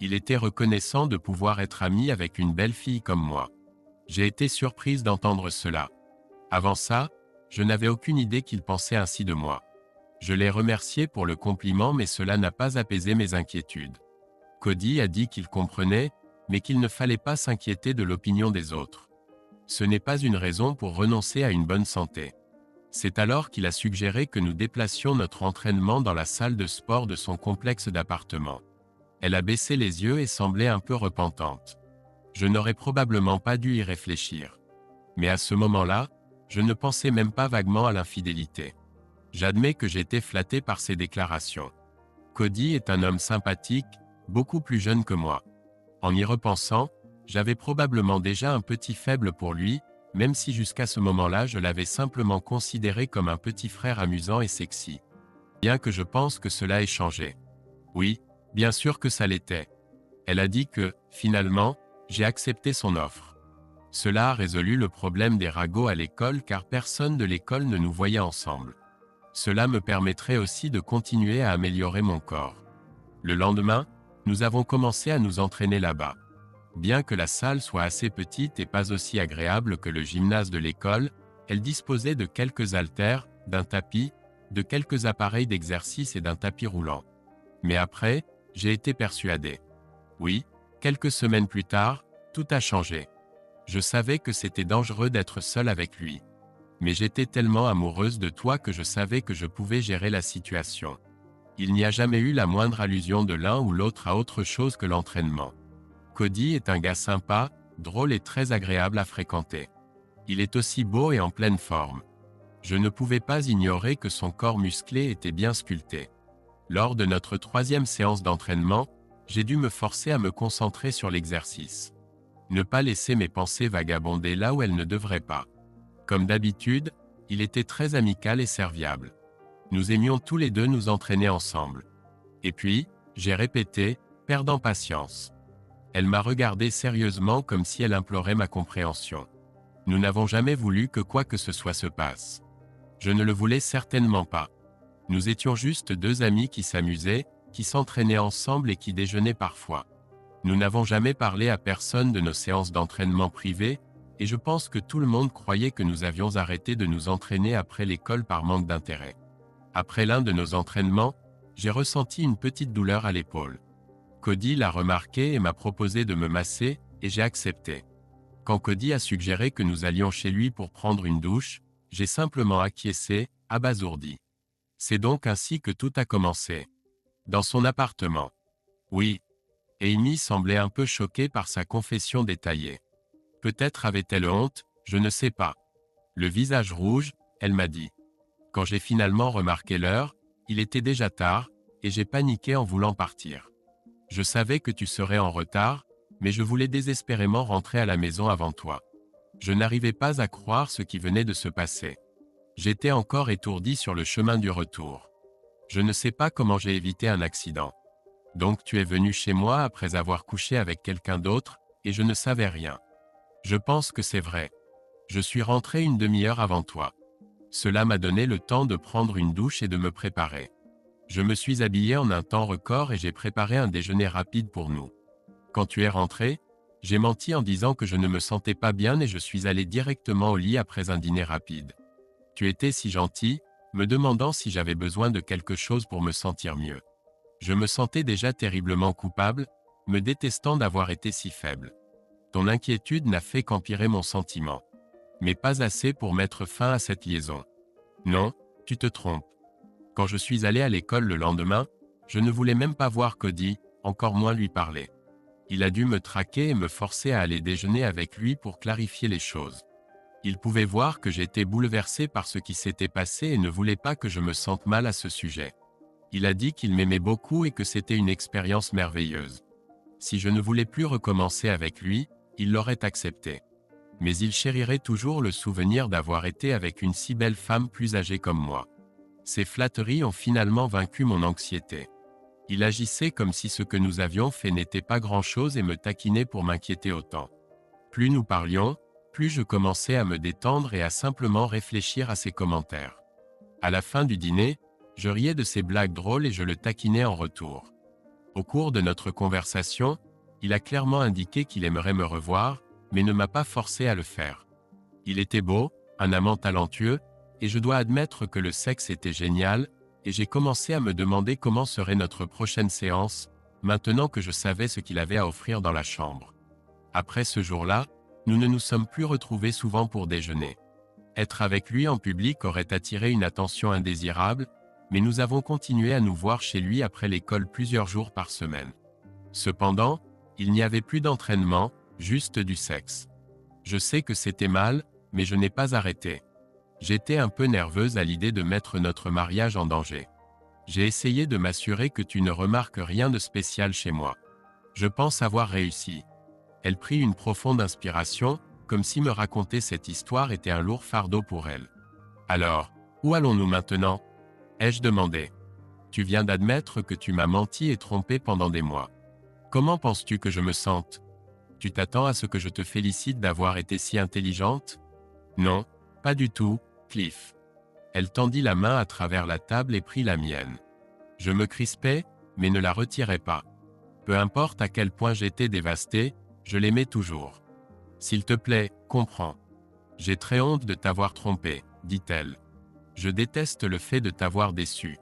[SPEAKER 1] Il était reconnaissant de pouvoir être ami avec une belle fille comme moi. J'ai été surprise d'entendre cela. Avant ça, je n'avais aucune idée qu'il pensait ainsi de moi. Je l'ai remercié pour le compliment mais cela n'a pas apaisé mes inquiétudes. Cody a dit qu'il comprenait, mais qu'il ne fallait pas s'inquiéter de l'opinion des autres. Ce n'est pas une raison pour renoncer à une bonne santé. C'est alors qu'il a suggéré que nous déplacions notre entraînement dans la salle de sport de son complexe d'appartements. Elle a baissé les yeux et semblait un peu repentante. Je n'aurais probablement pas dû y réfléchir. Mais à ce moment-là, je ne pensais même pas vaguement à l'infidélité. J'admets que j'étais flatté par ces déclarations. Cody est un homme sympathique, beaucoup plus jeune que moi. En y repensant, j'avais probablement déjà un petit faible pour lui, même si jusqu'à ce moment-là je l'avais simplement considéré comme un petit frère amusant et sexy. Bien que je pense que cela ait changé. Oui, bien sûr que ça l'était. Elle a dit que, finalement, j'ai accepté son offre. Cela a résolu le problème des ragots à l'école car personne de l'école ne nous voyait ensemble. Cela me permettrait aussi de continuer à améliorer mon corps. Le lendemain, nous avons commencé à nous entraîner là-bas. Bien que la salle soit assez petite et pas aussi agréable que le gymnase de l'école, elle disposait de quelques haltères, d'un tapis, de quelques appareils d'exercice et d'un tapis roulant. Mais après, j'ai été persuadé. Oui, quelques semaines plus tard, tout a changé. Je savais que c'était dangereux d'être seule avec lui. Mais j'étais tellement amoureuse de toi que je savais que je pouvais gérer la situation. Il n'y a jamais eu la moindre allusion de l'un ou l'autre à autre chose que l'entraînement. Cody est un gars sympa, drôle et très agréable à fréquenter. Il est aussi beau et en pleine forme. Je ne pouvais pas ignorer que son corps musclé était bien sculpté. Lors de notre 3e séance d'entraînement, j'ai dû me forcer à me concentrer sur l'exercice. Ne pas laisser mes pensées vagabonder là où elles ne devraient pas. Comme d'habitude, il était très amical et serviable. Nous aimions tous les deux nous entraîner ensemble. Et puis, j'ai répété, perdant patience. Elle m'a regardé sérieusement comme si elle implorait ma compréhension. Nous n'avons jamais voulu que quoi que ce soit se passe. Je ne le voulais certainement pas. Nous étions juste deux amis qui s'amusaient, qui s'entraînaient ensemble et qui déjeunaient parfois. Nous n'avons jamais parlé à personne de nos séances d'entraînement privées, et je pense que tout le monde croyait que nous avions arrêté de nous entraîner après l'école par manque d'intérêt. Après l'un de nos entraînements, j'ai ressenti une petite douleur à l'épaule. Cody l'a remarqué et m'a proposé de me masser, et j'ai accepté. Quand Cody a suggéré que nous allions chez lui pour prendre une douche, j'ai simplement acquiescé, abasourdi. C'est donc ainsi que tout a commencé. Dans son appartement. Oui. Amy semblait un peu choquée par sa confession détaillée. Peut-être avait-elle honte, je ne sais pas. Le visage rouge, elle m'a dit. Quand j'ai finalement remarqué l'heure, il était déjà tard, et j'ai paniqué en voulant partir. Je savais que tu serais en retard, mais je voulais désespérément rentrer à la maison avant toi. Je n'arrivais pas à croire ce qui venait de se passer. J'étais encore étourdi sur le chemin du retour. Je ne sais pas comment j'ai évité un accident. Donc tu es venu chez moi après avoir couché avec quelqu'un d'autre, et je ne savais rien. Je pense que c'est vrai. Je suis rentré une demi-heure avant toi. Cela m'a donné le temps de prendre une douche et de me préparer. Je me suis habillé en un temps record et j'ai préparé un déjeuner rapide pour nous. Quand tu es rentré, j'ai menti en disant que je ne me sentais pas bien et je suis allé directement au lit après un dîner rapide. Tu étais si gentil, me demandant si j'avais besoin de quelque chose pour me sentir mieux. Je me sentais déjà terriblement coupable, me détestant d'avoir été si faible. Ton inquiétude n'a fait qu'empirer mon sentiment. Mais pas assez pour mettre fin à cette liaison. Non, tu te trompes. Quand je suis allé à l'école le lendemain, je ne voulais même pas voir Cody, encore moins lui parler. Il a dû me traquer et me forcer à aller déjeuner avec lui pour clarifier les choses. Il pouvait voir que j'étais bouleversé par ce qui s'était passé et ne voulait pas que je me sente mal à ce sujet. Il a dit qu'il m'aimait beaucoup et que c'était une expérience merveilleuse. Si je ne voulais plus recommencer avec lui, il l'aurait accepté. Mais il chérirait toujours le souvenir d'avoir été avec une si belle femme plus âgée comme moi. Ces flatteries ont finalement vaincu mon anxiété. Il agissait comme si ce que nous avions fait n'était pas grand-chose et me taquinait pour m'inquiéter autant. Plus nous parlions, plus je commençais à me détendre et à simplement réfléchir à ses commentaires. À la fin du dîner, je riais de ses blagues drôles et je le taquinais en retour. Au cours de notre conversation, il a clairement indiqué qu'il aimerait me revoir, mais ne m'a pas forcé à le faire. Il était beau, un amant talentueux, et je dois admettre que le sexe était génial, et j'ai commencé à me demander comment serait notre prochaine séance, maintenant que je savais ce qu'il avait à offrir dans la chambre. Après ce jour-là, nous ne nous sommes plus retrouvés souvent pour déjeuner. Être avec lui en public aurait attiré une attention indésirable, mais nous avons continué à nous voir chez lui après l'école plusieurs jours par semaine. Cependant, il n'y avait plus d'entraînement, juste du sexe. Je sais que c'était mal, mais je n'ai pas arrêté. J'étais un peu nerveuse à l'idée de mettre notre mariage en danger. J'ai essayé de m'assurer que tu ne remarques rien de spécial chez moi. Je pense avoir réussi. Elle prit une profonde inspiration, comme si me raconter cette histoire était un lourd fardeau pour elle. Alors, où allons-nous maintenant? Ai-je demandé. Tu viens d'admettre que tu m'as menti et trompé pendant des mois. Comment penses-tu que je me sente? Tu t'attends à ce que je te félicite d'avoir été si intelligente? Non, pas du tout, Cliff. Elle tendit la main à travers la table et prit la mienne. Je me crispais, mais ne la retirai pas. Peu importe à quel point j'étais dévasté, je l'aimais toujours. S'il te plaît, comprends. J'ai très honte de t'avoir trompé, dit-elle. Je déteste le fait de t'avoir déçu.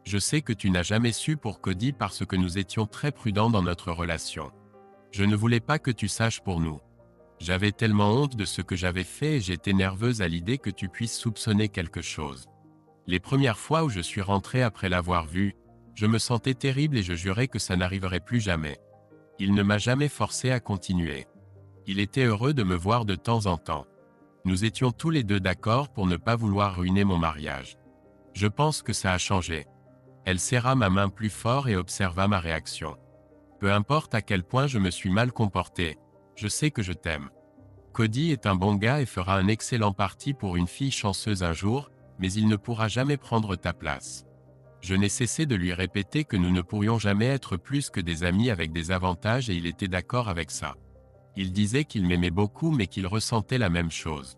[SPEAKER 1] Je sais que tu n'as jamais su pour Cody parce que nous étions très prudents dans notre relation. Je ne voulais pas que tu saches pour nous. J'avais tellement honte de ce que j'avais fait et j'étais nerveuse à l'idée que tu puisses soupçonner quelque chose. Les premières fois où je suis rentré après l'avoir vu, je me sentais terrible et je jurais que ça n'arriverait plus jamais. Il ne m'a jamais forcé à continuer. Il était heureux de me voir de temps en temps. Nous étions tous les deux d'accord pour ne pas vouloir ruiner mon mariage. Je pense que ça a changé. Elle serra ma main plus fort et observa ma réaction. Peu importe à quel point je me suis mal comporté, je sais que je t'aime. Cody est un bon gars et fera un excellent parti pour une fille chanceuse un jour, mais il ne pourra jamais prendre ta place. Je n'ai cessé de lui répéter que nous ne pourrions jamais être plus que des amis avec des avantages et il était d'accord avec ça. Il disait qu'il m'aimait beaucoup mais qu'il ressentait la même chose.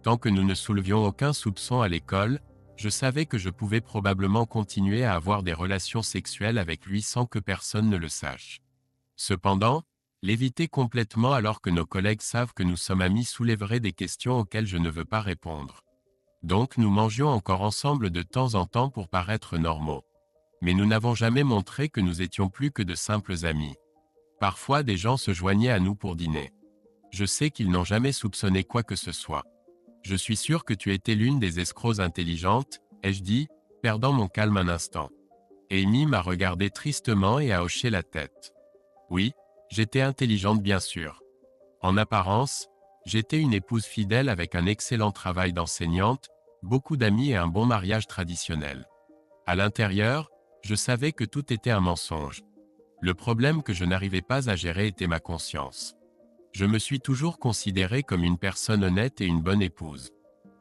[SPEAKER 1] Tant que nous ne soulevions aucun soupçon à l'école, je savais que je pouvais probablement continuer à avoir des relations sexuelles avec lui sans que personne ne le sache. Cependant, l'éviter complètement alors que nos collègues savent que nous sommes amis soulèverait des questions auxquelles je ne veux pas répondre. Donc nous mangions encore ensemble de temps en temps pour paraître normaux. Mais nous n'avons jamais montré que nous étions plus que de simples amis. Parfois des gens se joignaient à nous pour dîner. Je sais qu'ils n'ont jamais soupçonné quoi que ce soit. Je suis sûr que tu étais l'une des escrocs intelligentes, ai-je dit, perdant mon calme un instant. Amy m'a regardé tristement et a hoché la tête. Oui, j'étais intelligente bien sûr. En apparence, j'étais une épouse fidèle avec un excellent travail d'enseignante, beaucoup d'amis et un bon mariage traditionnel. À l'intérieur, je savais que tout était un mensonge. Le problème que je n'arrivais pas à gérer était ma conscience. Je me suis toujours considérée comme une personne honnête et une bonne épouse.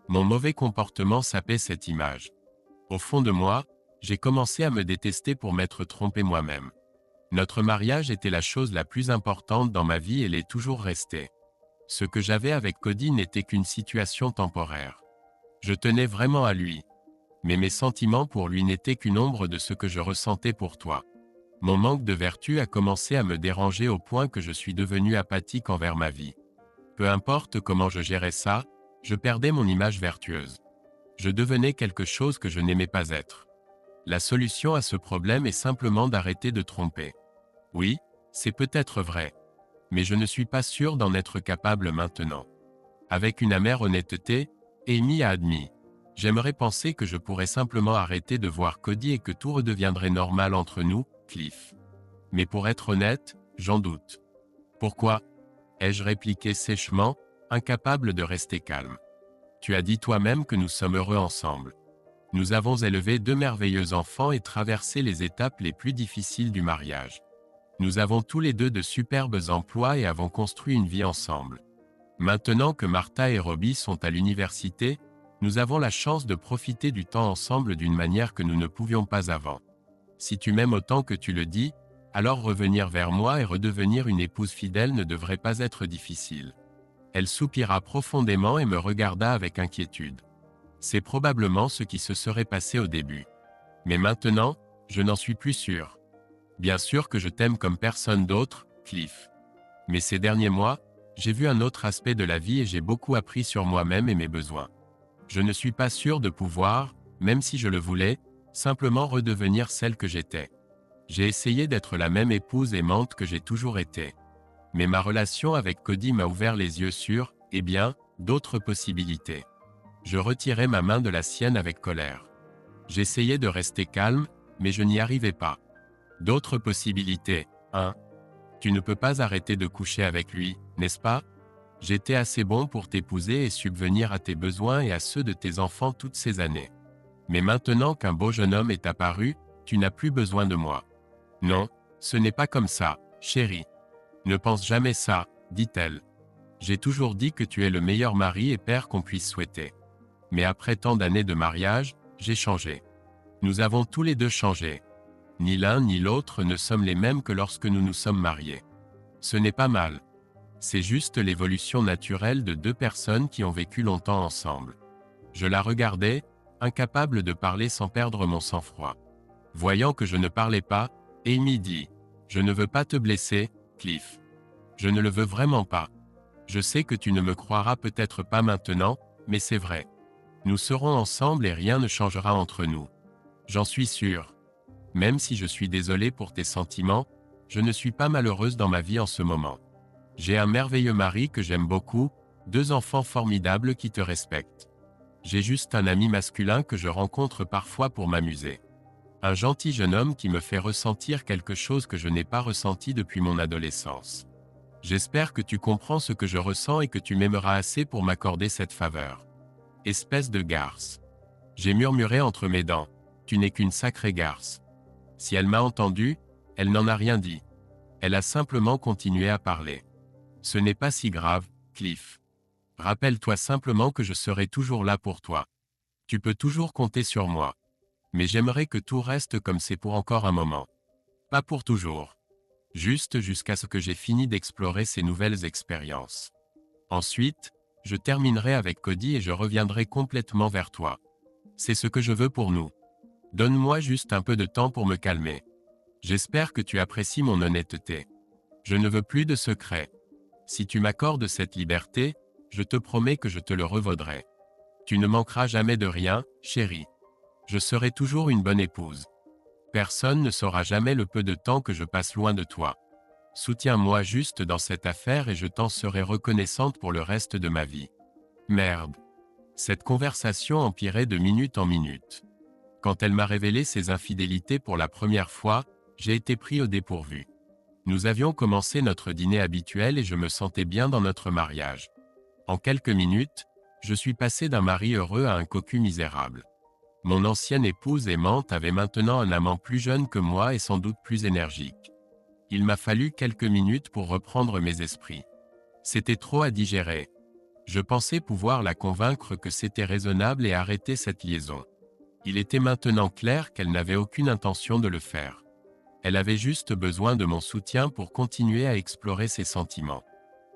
[SPEAKER 1] Mon mauvais comportement sapait cette image. Au fond de moi, j'ai commencé à me détester pour m'être trompé moi-même. Notre mariage était la chose la plus importante dans ma vie et l'est toujours resté. Ce que j'avais avec Cody n'était qu'une situation temporaire. Je tenais vraiment à lui. Mais mes sentiments pour lui n'étaient qu'une ombre de ce que je ressentais pour toi. Mon manque de vertu a commencé à me déranger au point que je suis devenu apathique envers ma vie. Peu importe comment je gérais ça, je perdais mon image vertueuse. Je devenais quelque chose que je n'aimais pas être. La solution à ce problème est simplement d'arrêter de tromper. Oui, c'est peut-être vrai. Mais je ne suis pas sûr d'en être capable maintenant. Avec une amère honnêteté, Amy a admis. J'aimerais penser que je pourrais simplement arrêter de voir Cody et que tout redeviendrait normal entre nous, Cliff. Mais pour être honnête, j'en doute. Pourquoi? Ai-je répliqué sèchement, incapable de rester calme. Tu as dit toi-même que nous sommes heureux ensemble. Nous avons élevé 2 merveilleux enfants et traversé les étapes les plus difficiles du mariage. Nous avons tous les deux de superbes emplois et avons construit une vie ensemble. Maintenant que Martha et Robbie sont à l'université, nous avons la chance de profiter du temps ensemble d'une manière que nous ne pouvions pas avant. Si tu m'aimes autant que tu le dis, alors revenir vers moi et redevenir une épouse fidèle ne devrait pas être difficile. Elle soupira profondément et me regarda avec inquiétude. C'est probablement ce qui se serait passé au début. Mais maintenant, je n'en suis plus sûr. Bien sûr que je t'aime comme personne d'autre, Cliff. Mais ces derniers mois, j'ai vu un autre aspect de la vie et j'ai beaucoup appris sur moi-même et mes besoins. Je ne suis pas sûr de pouvoir, même si je le voulais, simplement redevenir celle que j'étais. J'ai essayé d'être la même épouse aimante que j'ai toujours été. Mais ma relation avec Cody m'a ouvert les yeux sur, d'autres possibilités. Je retirai ma main de la sienne avec colère. J'essayais de rester calme, mais je n'y arrivais pas. D'autres possibilités, hein? Tu ne peux pas arrêter de coucher avec lui, n'est-ce pas? J'étais assez bon pour t'épouser et subvenir à tes besoins et à ceux de tes enfants toutes ces années. Mais maintenant qu'un beau jeune homme est apparu, tu n'as plus besoin de moi. Non, ce n'est pas comme ça, chérie. Ne pense jamais ça, dit-elle. J'ai toujours dit que tu es le meilleur mari et père qu'on puisse souhaiter. Mais après tant d'années de mariage, j'ai changé. Nous avons tous les deux changé. Ni l'un ni l'autre ne sommes les mêmes que lorsque nous nous sommes mariés. Ce n'est pas mal. C'est juste l'évolution naturelle de deux personnes qui ont vécu longtemps ensemble. Je la regardais, incapable de parler sans perdre mon sang-froid. Voyant que je ne parlais pas, Amy dit « Je ne veux pas te blesser, Cliff. Je ne le veux vraiment pas. Je sais que tu ne me croiras peut-être pas maintenant, mais c'est vrai. Nous serons ensemble et rien ne changera entre nous. J'en suis sûre. Même si je suis désolée pour tes sentiments, je ne suis pas malheureuse dans ma vie en ce moment. J'ai un merveilleux mari que j'aime beaucoup, 2 enfants formidables qui te respectent. J'ai juste un ami masculin que je rencontre parfois pour m'amuser. Un gentil jeune homme qui me fait ressentir quelque chose que je n'ai pas ressenti depuis mon adolescence. J'espère que tu comprends ce que je ressens et que tu m'aimeras assez pour m'accorder cette faveur. Espèce de garce. J'ai murmuré entre mes dents. Tu n'es qu'une sacrée garce. Si elle m'a entendu, elle n'en a rien dit. Elle a simplement continué à parler. Ce n'est pas si grave, Cliff. Rappelle-toi simplement que je serai toujours là pour toi. Tu peux toujours compter sur moi. Mais j'aimerais que tout reste comme c'est pour encore un moment. Pas pour toujours. Juste jusqu'à ce que j'ai fini d'explorer ces nouvelles expériences. Ensuite, je terminerai avec Cody et je reviendrai complètement vers toi. C'est ce que je veux pour nous. Donne-moi juste un peu de temps pour me calmer. J'espère que tu apprécies mon honnêteté. Je ne veux plus de secrets. Si tu m'accordes cette liberté, je te promets que je te le revaudrai. Tu ne manqueras jamais de rien, chérie. Je serai toujours une bonne épouse. Personne ne saura jamais le peu de temps que je passe loin de toi. Soutiens-moi juste dans cette affaire et je t'en serai reconnaissante pour le reste de ma vie. Merde. Cette conversation empirait de minute en minute. Quand elle m'a révélé ses infidélités pour la première fois, j'ai été pris au dépourvu. Nous avions commencé notre dîner habituel et je me sentais bien dans notre mariage. En quelques minutes, je suis passé d'un mari heureux à un cocu misérable. Mon ancienne épouse aimante avait maintenant un amant plus jeune que moi et sans doute plus énergique. Il m'a fallu quelques minutes pour reprendre mes esprits. C'était trop à digérer. Je pensais pouvoir la convaincre que c'était raisonnable et arrêter cette liaison. Il était maintenant clair qu'elle n'avait aucune intention de le faire. Elle avait juste besoin de mon soutien pour continuer à explorer ses sentiments.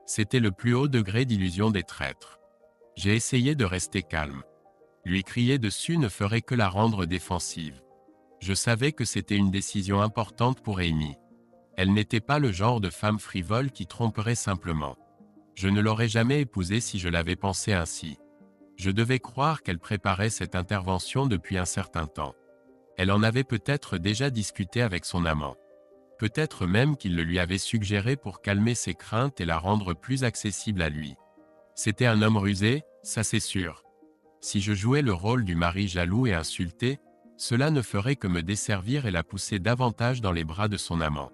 [SPEAKER 1] C'était le plus haut degré d'illusion des traîtres. J'ai essayé de rester calme. Lui crier dessus ne ferait que la rendre défensive. Je savais que c'était une décision importante pour Amy. Elle n'était pas le genre de femme frivole qui tromperait simplement. Je ne l'aurais jamais épousée si je l'avais pensé ainsi. Je devais croire qu'elle préparait cette intervention depuis un certain temps. Elle en avait peut-être déjà discuté avec son amant. Peut-être même qu'il le lui avait suggéré pour calmer ses craintes et la rendre plus accessible à lui. C'était un homme rusé, ça c'est sûr. Si je jouais le rôle du mari jaloux et insulté, cela ne ferait que me desservir et la pousser davantage dans les bras de son amant.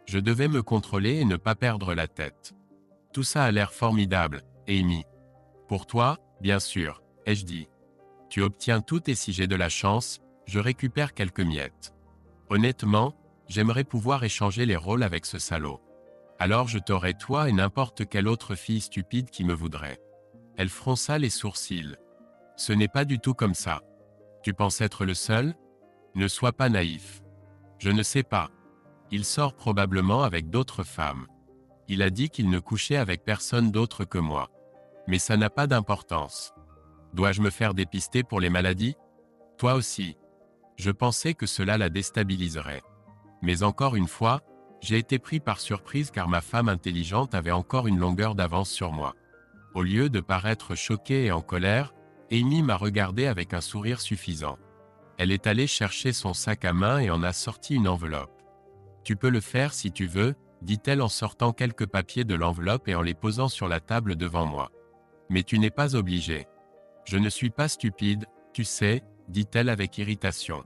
[SPEAKER 1] Je devais me contrôler et ne pas perdre la tête. Tout ça a l'air formidable, Amy. Pour toi, bien sûr, ai-je dit. Tu obtiens tout et si j'ai de la chance, je récupère quelques miettes. Honnêtement, j'aimerais pouvoir échanger les rôles avec ce salaud. Alors je t'aurais toi et n'importe quelle autre fille stupide qui me voudrait. Elle fronça les sourcils. Ce n'est pas du tout comme ça. Tu penses être le seul? Ne sois pas naïf. Je ne sais pas. Il sort probablement avec d'autres femmes. Il a dit qu'il ne couchait avec personne d'autre que moi. Mais ça n'a pas d'importance. Dois-je me faire dépister pour les maladies? Toi aussi. Je pensais que cela la déstabiliserait. Mais encore une fois, j'ai été pris par surprise car ma femme intelligente avait encore une longueur d'avance sur moi. Au lieu de paraître choquée et en colère, Amy m'a regardé avec un sourire suffisant. Elle est allée chercher son sac à main et en a sorti une enveloppe. Tu peux le faire si tu veux, dit-elle en sortant quelques papiers de l'enveloppe et en les posant sur la table devant moi. Mais tu n'es pas obligé. Je ne suis pas stupide, tu sais, dit-elle avec irritation.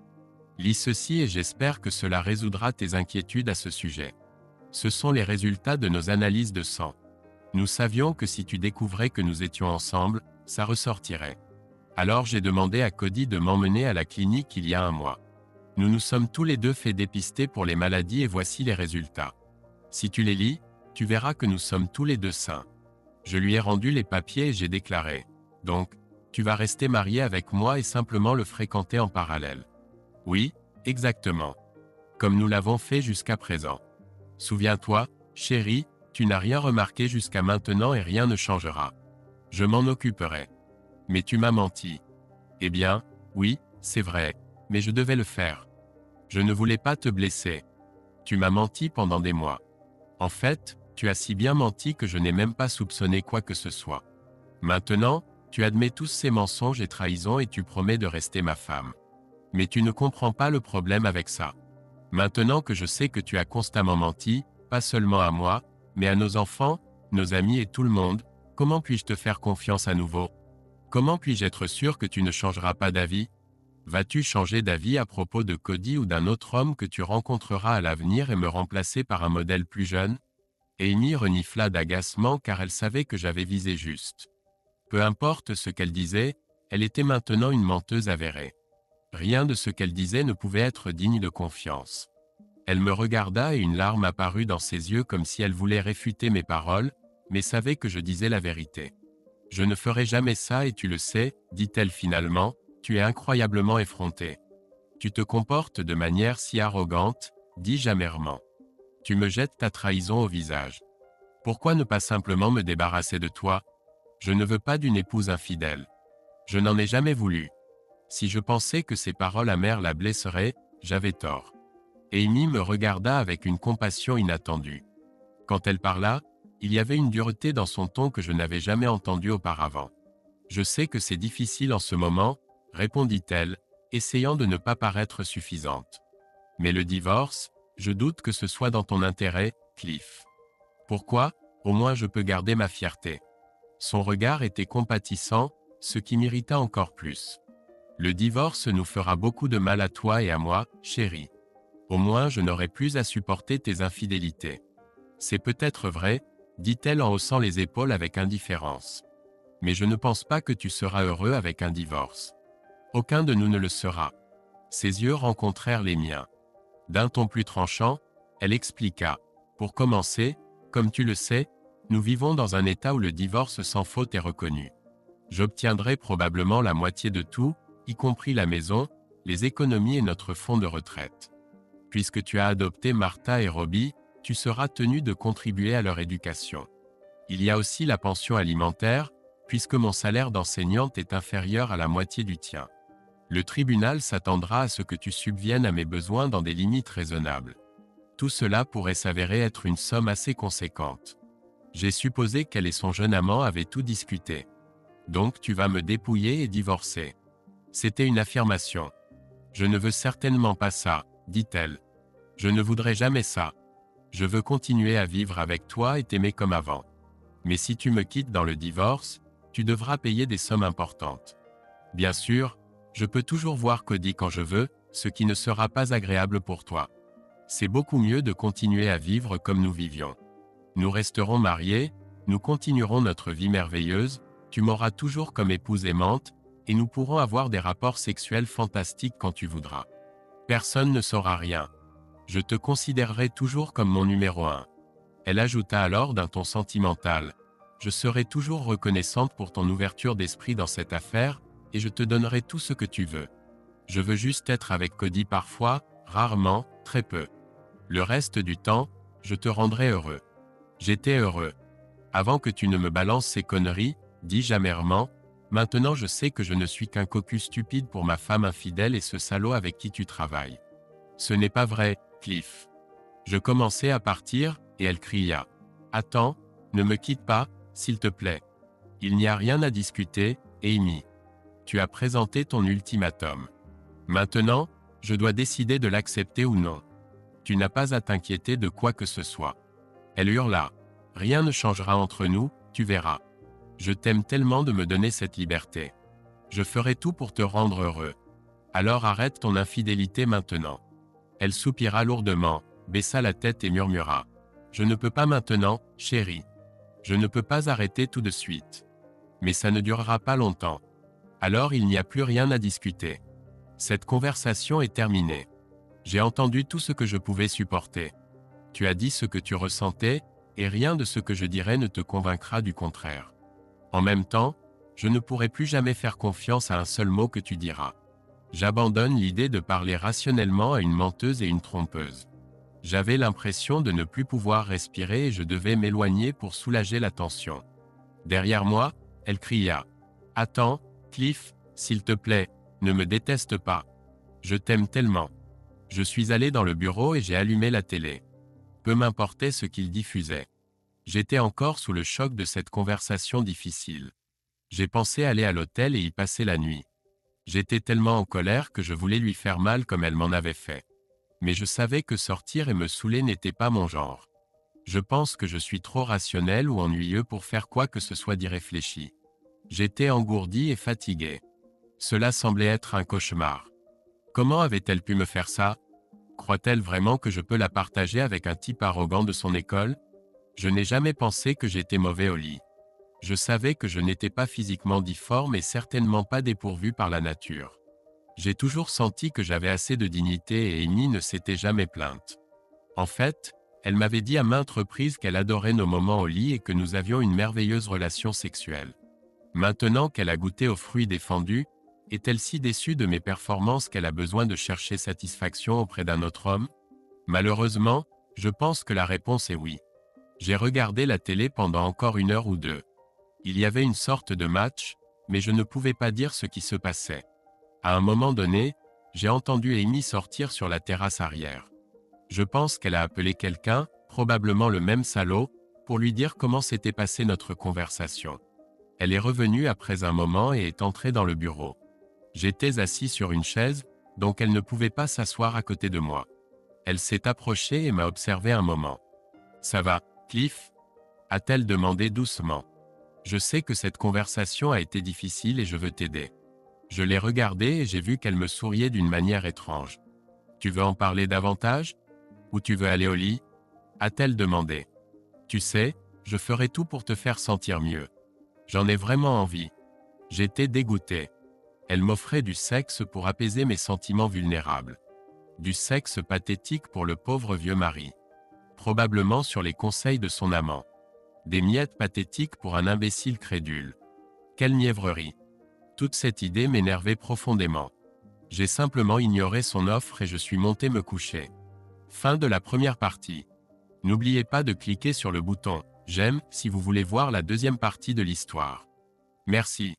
[SPEAKER 1] Lis ceci et j'espère que cela résoudra tes inquiétudes à ce sujet. Ce sont les résultats de nos analyses de sang. Nous savions que si tu découvrais que nous étions ensemble, ça ressortirait. Alors j'ai demandé à Cody de m'emmener à la clinique il y a un mois. Nous nous sommes tous les deux fait dépister pour les maladies et voici les résultats. Si tu les lis, tu verras que nous sommes tous les deux sains. Je lui ai rendu les papiers et j'ai déclaré. Donc, tu vas rester marié avec moi et simplement le fréquenter en parallèle. Oui, exactement. Comme nous l'avons fait jusqu'à présent. Souviens-toi, chérie, tu n'as rien remarqué jusqu'à maintenant et rien ne changera. Je m'en occuperai. Mais tu m'as menti. Eh bien, oui, c'est vrai, mais je devais le faire. Je ne voulais pas te blesser. Tu m'as menti pendant des mois. En fait, tu as si bien menti que je n'ai même pas soupçonné quoi que ce soit. Maintenant, tu admets tous ces mensonges et trahisons et tu promets de rester ma femme. Mais tu ne comprends pas le problème avec ça. Maintenant que je sais que tu as constamment menti, pas seulement à moi, mais à nos enfants, nos amis et tout le monde, comment puis-je te faire confiance à nouveau? Comment puis-je être sûr que tu ne changeras pas d'avis? Vas-tu changer d'avis à propos de Cody ou d'un autre homme que tu rencontreras à l'avenir et me remplacer par un modèle plus jeune? Amy renifla d'agacement car elle savait que j'avais visé juste. Peu importe ce qu'elle disait, elle était maintenant une menteuse avérée. Rien de ce qu'elle disait ne pouvait être digne de confiance. Elle me regarda et une larme apparut dans ses yeux comme si elle voulait réfuter mes paroles, mais savait que je disais la vérité. Je ne ferai jamais ça et tu le sais, dit-elle finalement, tu es incroyablement effronté. Tu te comportes de manière si arrogante, dis-je amèrement. Tu me jettes ta trahison au visage. Pourquoi ne pas simplement me débarrasser de toi? Je ne veux pas d'une épouse infidèle. Je n'en ai jamais voulu. Si je pensais que ces paroles amères la blesseraient, j'avais tort. Amy me regarda avec une compassion inattendue. Quand elle parla, il y avait une dureté dans son ton que je n'avais jamais entendue auparavant. Je sais que c'est difficile en ce moment, répondit-elle, essayant de ne pas paraître suffisante. Mais le divorce, je doute que ce soit dans ton intérêt, Cliff. Pourquoi? Au moins je peux garder ma fierté. Son regard était compatissant, ce qui m'irrita encore plus. Le divorce nous fera beaucoup de mal à toi et à moi, chérie. Au moins je n'aurai plus à supporter tes infidélités. C'est peut-être vrai, dit-elle en haussant les épaules avec indifférence. Mais je ne pense pas que tu seras heureux avec un divorce. Aucun de nous ne le sera. Ses yeux rencontrèrent les miens. D'un ton plus tranchant, elle expliqua. Pour commencer, comme tu le sais, nous vivons dans un état où le divorce sans faute est reconnu. J'obtiendrai probablement la moitié de tout, y compris la maison, les économies et notre fonds de retraite. Puisque tu as adopté Martha et Robbie, tu seras tenu de contribuer à leur éducation. Il y a aussi la pension alimentaire, puisque mon salaire d'enseignante est inférieur à la moitié du tien. Le tribunal s'attendra à ce que tu subviennes à mes besoins dans des limites raisonnables. Tout cela pourrait s'avérer être une somme assez conséquente. J'ai supposé qu'elle et son jeune amant avaient tout discuté. Donc tu vas me dépouiller et divorcer. C'était une affirmation. Je ne veux certainement pas ça, dit-elle. Je ne voudrais jamais ça. Je veux continuer à vivre avec toi et t'aimer comme avant. Mais si tu me quittes dans le divorce, tu devras payer des sommes importantes. Bien sûr, je peux toujours voir Cody quand je veux, ce qui ne sera pas agréable pour toi. C'est beaucoup mieux de continuer à vivre comme nous vivions. Nous resterons mariés, nous continuerons notre vie merveilleuse, tu m'auras toujours comme épouse aimante, et nous pourrons avoir des rapports sexuels fantastiques quand tu voudras. Personne ne saura rien. Je te considérerai toujours comme mon numéro 1. Elle ajouta alors d'un ton sentimental. Je serai toujours reconnaissante pour ton ouverture d'esprit dans cette affaire, et je te donnerai tout ce que tu veux. Je veux juste être avec Cody parfois, rarement, très peu. Le reste du temps, je te rendrai heureux. J'étais heureux. Avant que tu ne me balances ces conneries, dis-je amèrement, maintenant je sais que je ne suis qu'un cocu stupide pour ma femme infidèle et ce salaud avec qui tu travailles. Ce n'est pas vrai, Cliff. Je commençais à partir, et elle cria. Attends, ne me quitte pas, s'il te plaît. Il n'y a rien à discuter, Amy. Tu as présenté ton ultimatum. Maintenant, je dois décider de l'accepter ou non. Tu n'as pas à t'inquiéter de quoi que ce soit. Elle hurla. Rien ne changera entre nous, tu verras. Je t'aime tellement de me donner cette liberté. Je ferai tout pour te rendre heureux. Alors arrête ton infidélité maintenant. Elle soupira lourdement, baissa la tête et murmura. Je ne peux pas maintenant, chérie. Je ne peux pas arrêter tout de suite. Mais ça ne durera pas longtemps. Alors il n'y a plus rien à discuter. Cette conversation est terminée. J'ai entendu tout ce que je pouvais supporter. Tu as dit ce que tu ressentais, et rien de ce que je dirai ne te convaincra du contraire. En même temps, je ne pourrai plus jamais faire confiance à un seul mot que tu diras. J'abandonne l'idée de parler rationnellement à une menteuse et une trompeuse. J'avais l'impression de ne plus pouvoir respirer et je devais m'éloigner pour soulager la tension. Derrière moi, elle cria. « Attends, Cliff, s'il te plaît, ne me déteste pas. Je t'aime tellement. » Je suis allé dans le bureau et j'ai allumé la télé. Peu m'importait ce qu'il diffusait. J'étais encore sous le choc de cette conversation difficile. J'ai pensé aller à l'hôtel et y passer la nuit. J'étais tellement en colère que je voulais lui faire mal comme elle m'en avait fait. Mais je savais que sortir et me saouler n'était pas mon genre. Je pense que je suis trop rationnel ou ennuyeux pour faire quoi que ce soit d'irréfléchi. J'étais engourdi et fatigué. Cela semblait être un cauchemar. Comment avait-elle pu me faire ça? Croit-elle vraiment que je peux la partager avec un type arrogant de son école? Je n'ai jamais pensé que j'étais mauvais au lit. Je savais que je n'étais pas physiquement difforme et certainement pas dépourvu par la nature. J'ai toujours senti que j'avais assez de dignité et Amy ne s'était jamais plainte. En fait, elle m'avait dit à maintes reprises qu'elle adorait nos moments au lit et que nous avions une merveilleuse relation sexuelle. Maintenant qu'elle a goûté aux fruits défendus, est-elle si déçue de mes performances qu'elle a besoin de chercher satisfaction auprès d'un autre homme? Malheureusement, je pense que la réponse est oui. J'ai regardé la télé pendant encore 1 heure ou 2. Il y avait une sorte de match, mais je ne pouvais pas dire ce qui se passait. À un moment donné, j'ai entendu Amy sortir sur la terrasse arrière. Je pense qu'elle a appelé quelqu'un, probablement le même salaud, pour lui dire comment s'était passée notre conversation. Elle est revenue après un moment et est entrée dans le bureau. J'étais assis sur une chaise, donc elle ne pouvait pas s'asseoir à côté de moi. Elle s'est approchée et m'a observé un moment. « Ça va, Cliff ?» a-t-elle demandé doucement. Je sais que cette conversation a été difficile et je veux t'aider. Je l'ai regardée et j'ai vu qu'elle me souriait d'une manière étrange. « Tu veux en parler davantage? Ou tu veux aller au lit ?» a-t-elle demandé. « Tu sais, je ferai tout pour te faire sentir mieux. J'en ai vraiment envie. » J'étais dégoûté. Elle m'offrait du sexe pour apaiser mes sentiments vulnérables. Du sexe pathétique pour le pauvre vieux mari. Probablement sur les conseils de son amant. Des miettes pathétiques pour un imbécile crédule. Quelle mièvrerie! Toute cette idée m'énervait profondément. J'ai simplement ignoré son offre et je suis monté me coucher. Fin de la première partie. N'oubliez pas de cliquer sur le bouton « J'aime » si vous voulez voir la deuxième partie de l'histoire. Merci.